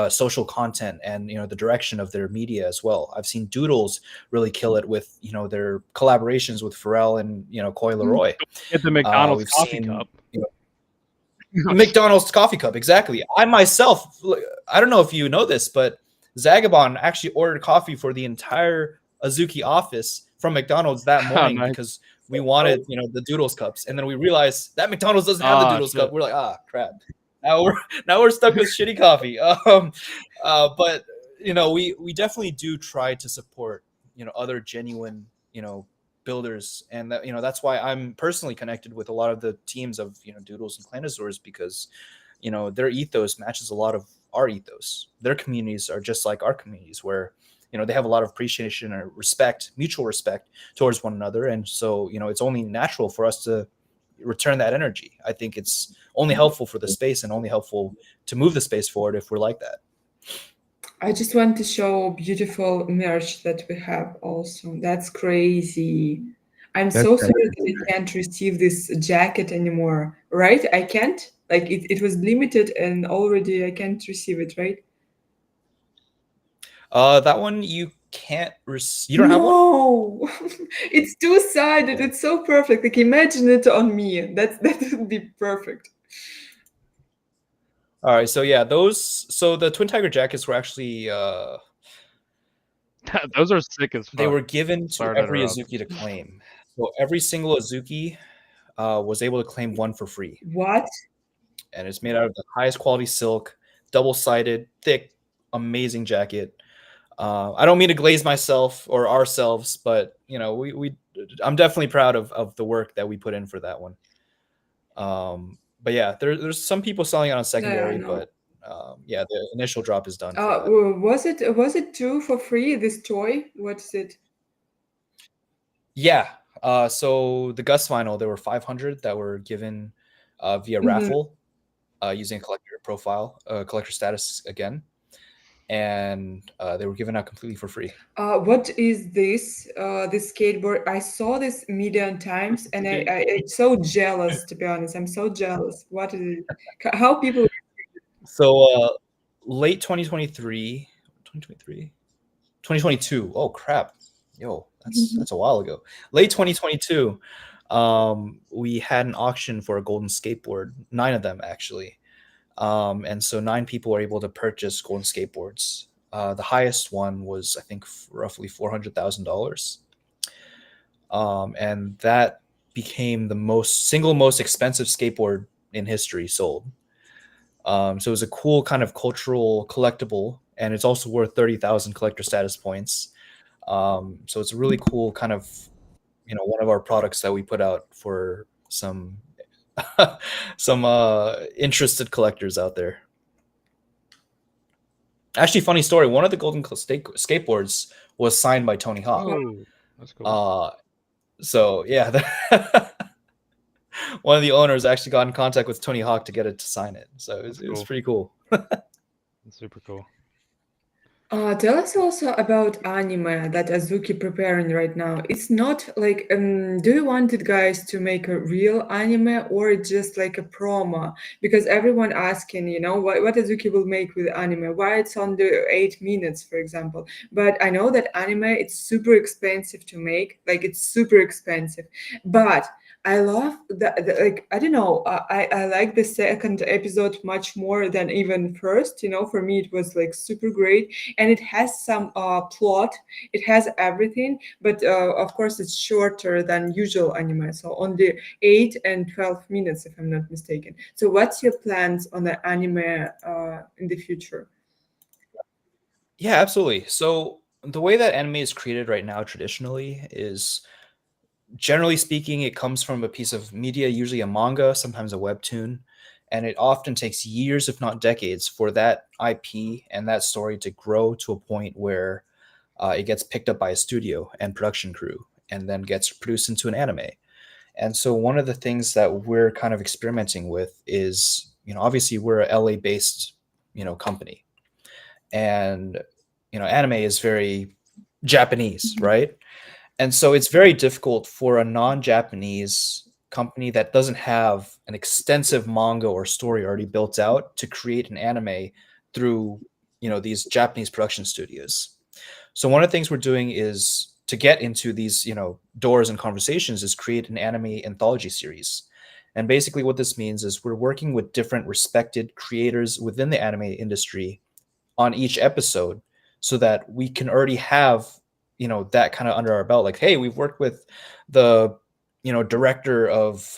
social content and the direction of their media as well. I've seen Doodles really kill it with their collaborations with Pharrell and Coy Leroy. Get the McDonald's coffee cup. McDonald's coffee cup, exactly. I myself, I don't know if you know this, but Zagabon actually ordered coffee for the entire Azuki office from McDonald's that morning because we wanted the Doodles cups, and then we realized that McDonald's doesn't have the Doodles cup. We're like, crap. Now we're stuck with shitty coffee. But we definitely do try to support other genuine builders, and that that's why I'm personally connected with a lot of the teams of Doodles and Clanazors, because their ethos matches a lot of our ethos. Their communities are just like our communities, where they have a lot of appreciation and respect, mutual respect towards one another, and so it's only natural for us to return that energy. I think it's only helpful for the space and only helpful to move the space forward if we're like that. I just want to show beautiful merch that we have also. That's crazy. I'm That's so sorry that I can't receive this jacket anymore, right? I can't? Like it was limited and already I can't receive it, right? That one you can't. You don't have one. No, it's two-sided. It's so perfect. Like imagine it on me. That would be perfect. All right, so yeah, so the Twin Tiger jackets were actually Those are sick as fuck. they were given to Sorry to every interrupt. Azuki to claim. So every single Azuki was able to claim one for free, What? and it's made out of the highest quality silk, double-sided, thick, amazing jacket. I don't mean to glaze myself or ourselves, but I'm definitely proud of the work that we put in for that one. But yeah, there's some people selling it on secondary, no. but yeah, the initial drop is done. For that. Was it two for free? This toy? What is it? Yeah. So the Gus vinyl, there were 500 that were given via Mhm. raffle using a collector profile, collector status again, and they were given out completely for free. What is this? This skateboard? I saw this million times, and I'm so jealous. To be honest, I'm so jealous. What is it? How people? So late 2023, 2023, 2022. Oh crap. Yo, that's a while ago. Late 2022, we had an auction for a golden skateboard, 9 of them actually. And so 9 people were able to purchase golden skateboards. The highest one was, I think, roughly $400,000. And that became the single most expensive skateboard in history sold. So it was a cool kind of cultural collectible, and it's also worth 30,000 collector status points. So it's a really cool kind of, one of our products that we put out for some some interested collectors out there. Actually, funny story. One of the golden skateboards was signed by Tony Hawk. Oh, that's cool. So yeah, one of the owners actually got in contact with Tony Hawk to get it to sign it. So it was pretty cool. That's super cool. Tell us also about anime that Azuki preparing right now. It's not like, do you want it guys to make a real anime or just like a promo? Because everyone asking, what Azuki will make with anime, why it's under 8 minutes, for example. But I know that anime, it's super expensive to make, like it's super expensive. But I love like, I don't know, I like the second episode much more than even first, for me it was like super great, and it has some plot, it has everything, but of course it's shorter than usual anime, so only 8 and 12 minutes if I'm not mistaken. So what's your plans on the anime in the future? Yeah, absolutely. So the way that anime is created right now traditionally is, generally speaking, it comes from a piece of media, usually a manga, sometimes a webtoon, and it often takes years, if not decades, for that IP and that story to grow to a point where it gets picked up by a studio and production crew and then gets produced into an anime. And so one of the things that we're kind of experimenting with is, obviously we're a LA based, company, and, anime is very Japanese, right? And so it's very difficult for a non-Japanese company that doesn't have an extensive manga or story already built out to create an anime through, these Japanese production studios. So one of the things we're doing is to get into these, doors and conversations is create an anime anthology series. And basically what this means is we're working with different respected creators within the anime industry on each episode so that we can already have that kind of under our belt, like, hey, we've worked with the director of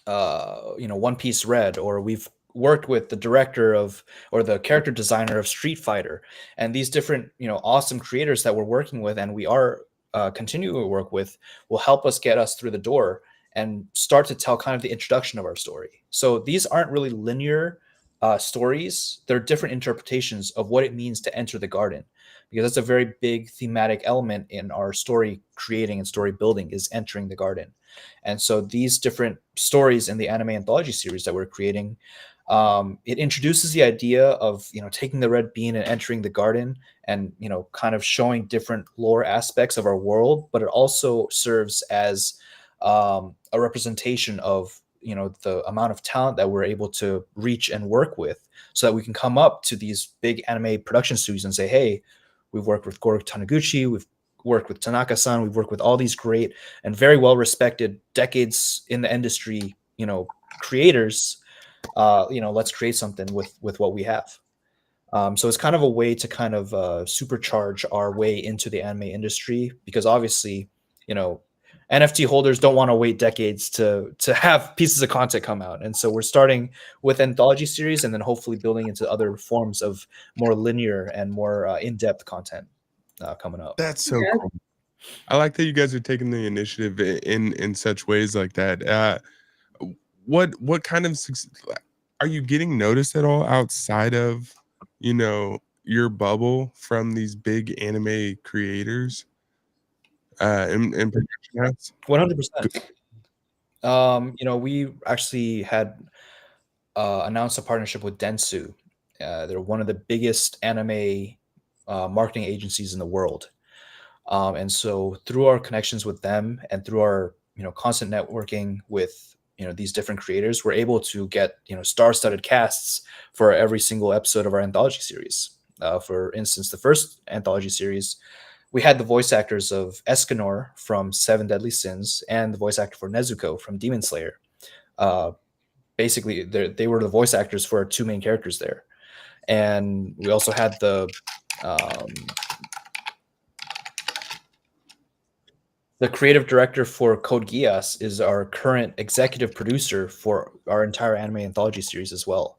One Piece Red, or we've worked with the director of or the character designer of Street Fighter, and these different awesome creators that we're working with and we are continuing to work with will help us get us through the door and start to tell kind of the introduction of our story. So these aren't really linear stories. They're different interpretations of what it means to enter the garden, because that's a very big thematic element in our story creating and story building, is entering the garden. And so these different stories in the anime anthology series that we're creating, it introduces the idea of taking the red bean and entering the garden, and kind of showing different lore aspects of our world, but it also serves as a representation of the amount of talent that we're able to reach and work with, so that we can come up to these big anime production studios and say, hey, we've worked with Goro Taniguchi, we've worked with Tanaka-san, we've worked with all these great and very well respected, decades in the industry creators. Let's create something with what we have. So it's kind of a way to kind of supercharge our way into the anime industry, because obviously, NFT holders don't want to wait decades to have pieces of content come out. And so we're starting with anthology series and then hopefully building into other forms of more linear and more in-depth content coming up. That's so cool. I like that you guys are taking the initiative in such ways like that. What kind of are you getting noticed at all outside of your bubble from these big anime creators in production house? 100%. We actually had announced a partnership with Dentsu. They're one of the biggest anime marketing agencies in the world. And so through our connections with them and through our constant networking with these different creators, we're able to get star-studded casts for every single episode of our anthology series. For instance, the first anthology series, we had the voice actors of Escanor from Seven Deadly Sins and the voice actor for Nezuko from Demon Slayer. Basically, they were the voice actors for our two main characters there. And we also had the creative director for Code Geass is our current executive producer for our entire anime anthology series as well.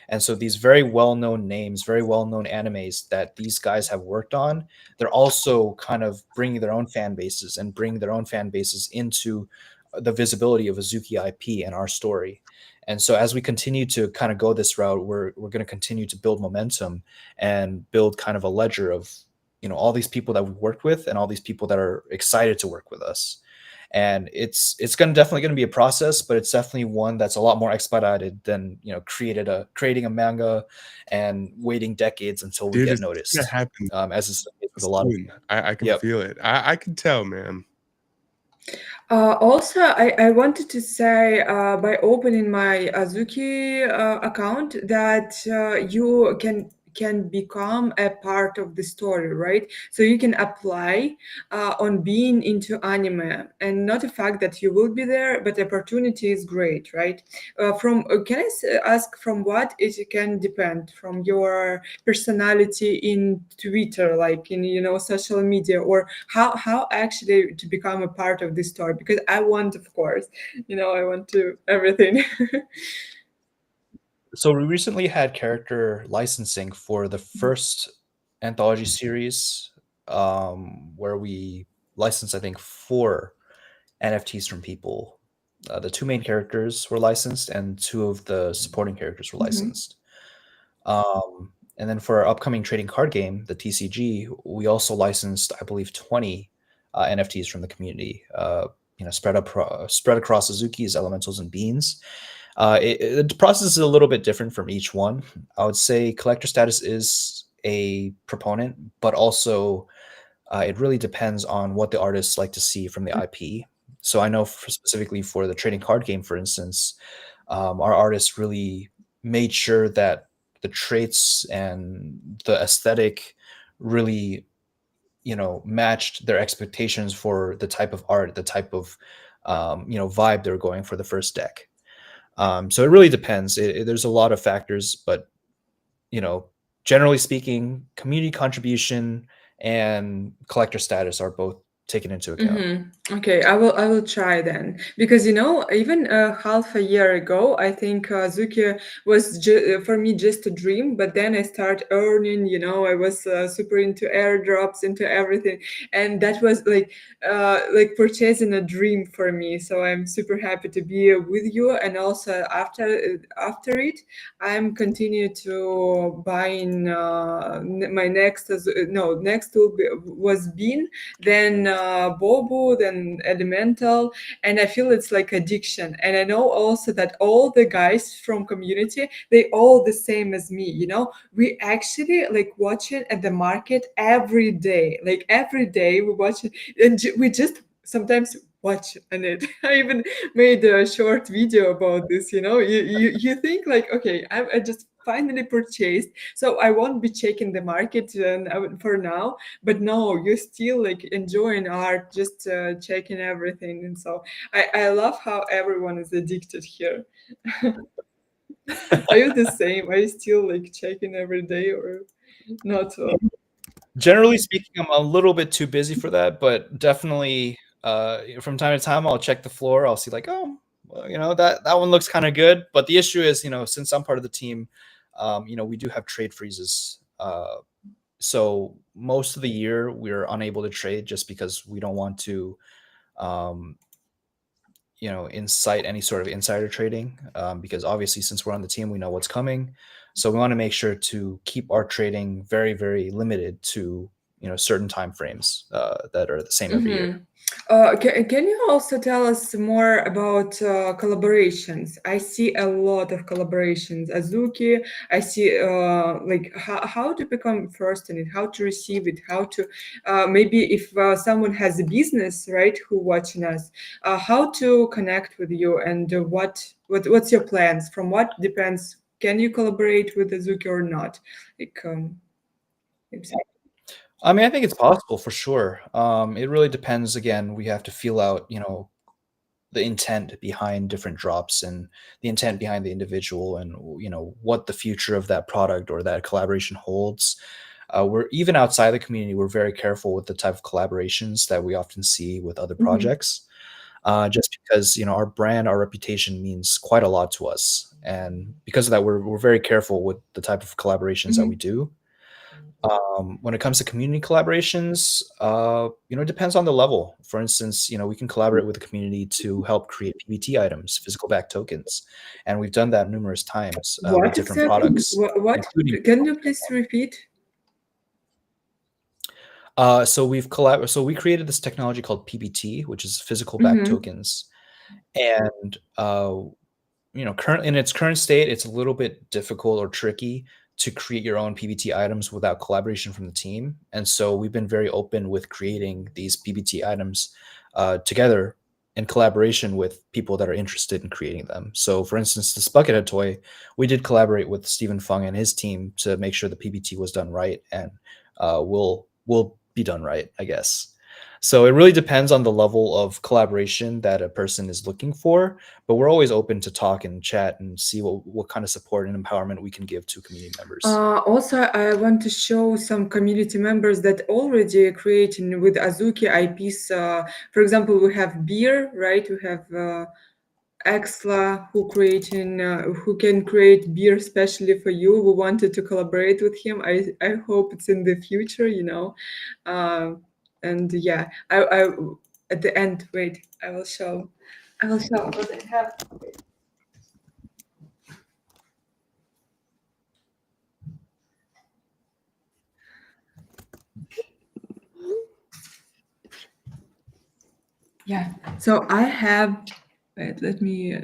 And so these very well-known names, very well-known animes that these guys have worked on, they're also kind of bringing their own fan bases and bringing their own fan bases into the visibility of Azuki IP and our story. And so as we continue to kind of go this route, we're going to continue to build momentum and build kind of a ledger of all these people that we've worked with and all these people that are excited to work with us. And it's definitely going to be a process, but it's definitely one that's a lot more expedited than creating a manga and waiting decades until we get noticed. As is with a lot of I can feel it. I can tell, man. Also, I wanted to say by opening my Azuki account that you can become a part of the story, right? So you can apply on being into anime, and not the fact that you will be there, but the opportunity is great, right? Can I ask from what it can depend? From your personality in Twitter, like in social media, or how actually to become a part of this story? Because I want, of course, I want to everything. So we recently had character licensing for the first anthology series, where we licensed, I think, 4 NFTs from people. The 2 main characters were licensed, and 2 of the supporting characters were licensed. And then for our upcoming trading card game, the TCG, we also licensed, I believe, 20 NFTs from the community, spread across Azuki's, Elementals, and Beans. The process is a little bit different from each one. I would say collector status is a proponent, but also it really depends on what the artists like to see from the IP. So I know specifically for the trading card game, for instance, our artists really made sure that the traits and the aesthetic really matched their expectations for the type of art, the type of vibe they're going for the first deck. So it really depends. There's a lot of factors, but generally speaking, community contribution and collector status are both taken into account. Okay, I will try then, because even half a year ago, I think Azuki was for me just a dream. But then I start earning. I was super into airdrops, into everything, and that was like purchasing a dream for me. So I'm super happy to be with you, and also after it, I'm continue to buying my next no next was Bean, then Bobo, then Elemental, and I feel it's like addiction. And I know also that all the guys from community, they all the same as me. We actually like watching at the market every day. Like every day we watch it, and we just sometimes watch on it. I even made a short video about this. You think like, okay, I just finally purchased, so I won't be checking the market for now. But no, you're still like enjoying art, just checking everything. And so I love how everyone is addicted here. Are you the same? Are you still like checking every day or not? Generally speaking, I'm a little bit too busy for that, but definitely from time to time I'll check the floor. I'll see like, oh, well, that one looks kind of good. But the issue is, since I'm part of the team, we do have trade freezes. So most of the year we're unable to trade just because we don't want to incite any sort of insider trading, because obviously since we're on the team, we know what's coming. So we want to make sure to keep our trading very, very limited to certain time frames that are the same every year. Can you also tell us more about collaborations? I see a lot of collaborations. Azuki, I see like how to become first in it, how to receive it, how to maybe if someone has a business, right, who watching us, how to connect with you, and what's your plans? From what depends? Can you collaborate with Azuki or not? Like, I mean, I think it's possible for sure. It really depends. Again, we have to feel out, the intent behind different drops and the intent behind the individual, and what the future of that product or that collaboration holds. We're even outside the community, we're very careful with the type of collaborations that we often see with other projects, just because our brand, our reputation means quite a lot to us, and because of that, we're very careful with the type of collaborations that we do. When it comes to community collaborations, it depends on the level. For instance, we can collaborate with the community to help create PBT items, physical back tokens, and we've done that numerous times with what different exactly? products, What? including. Can you please repeat? So we created this technology called PBT, which is physical back tokens, and current in its current state, it's a little bit difficult or tricky to create your own PBT items without collaboration from the team. And so we've been very open with creating these PBT items together in collaboration with people that are interested in creating them. So for instance, this Buckethead toy, we did collaborate with Stephen Fung and his team to make sure the PBT was done right, and will be done right, I guess. So it really depends on the level of collaboration that a person is looking for, but we're always open to talk and chat and see what kind of support and empowerment we can give to community members. Also, I want to show some community members that already creating with Azuki IPs. For example, we have Beer, right? We have Exla who can create beer especially for you. We wanted to collaborate with him. I hope it's in the future, and yeah, I at the end, wait, I will show what I have. Yeah, so I have, wait, let me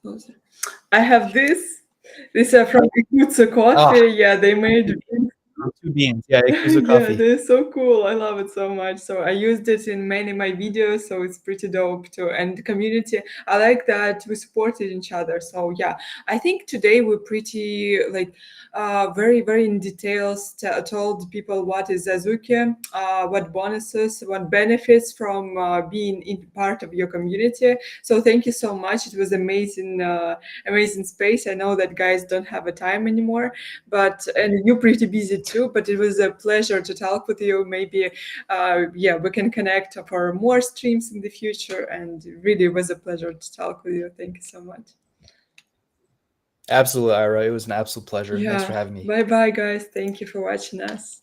close it. I have this. These are from Ikutsu Coffee. Yeah, they made 2 beans. Yeah, Ikuzo yeah, coffee. they're so cool. I love it so much. So I used it in many of my videos, so it's pretty dope too. And the community, I like that we supported each other. So yeah, I think today we're pretty like very, very in details told people what is Azuki, what bonuses, what benefits from being in part of your community. So thank you so much. It was amazing, amazing space. I know that guys don't have a time anymore, and you're pretty busy too. But but it was a pleasure to talk with you. Maybe, yeah, we can connect for more streams in the future. And really, it was a pleasure to talk with you. Thank you so much. Absolutely, Ira. It was an absolute pleasure. Yeah. Thanks for having me. Bye bye, guys. Thank you for watching us.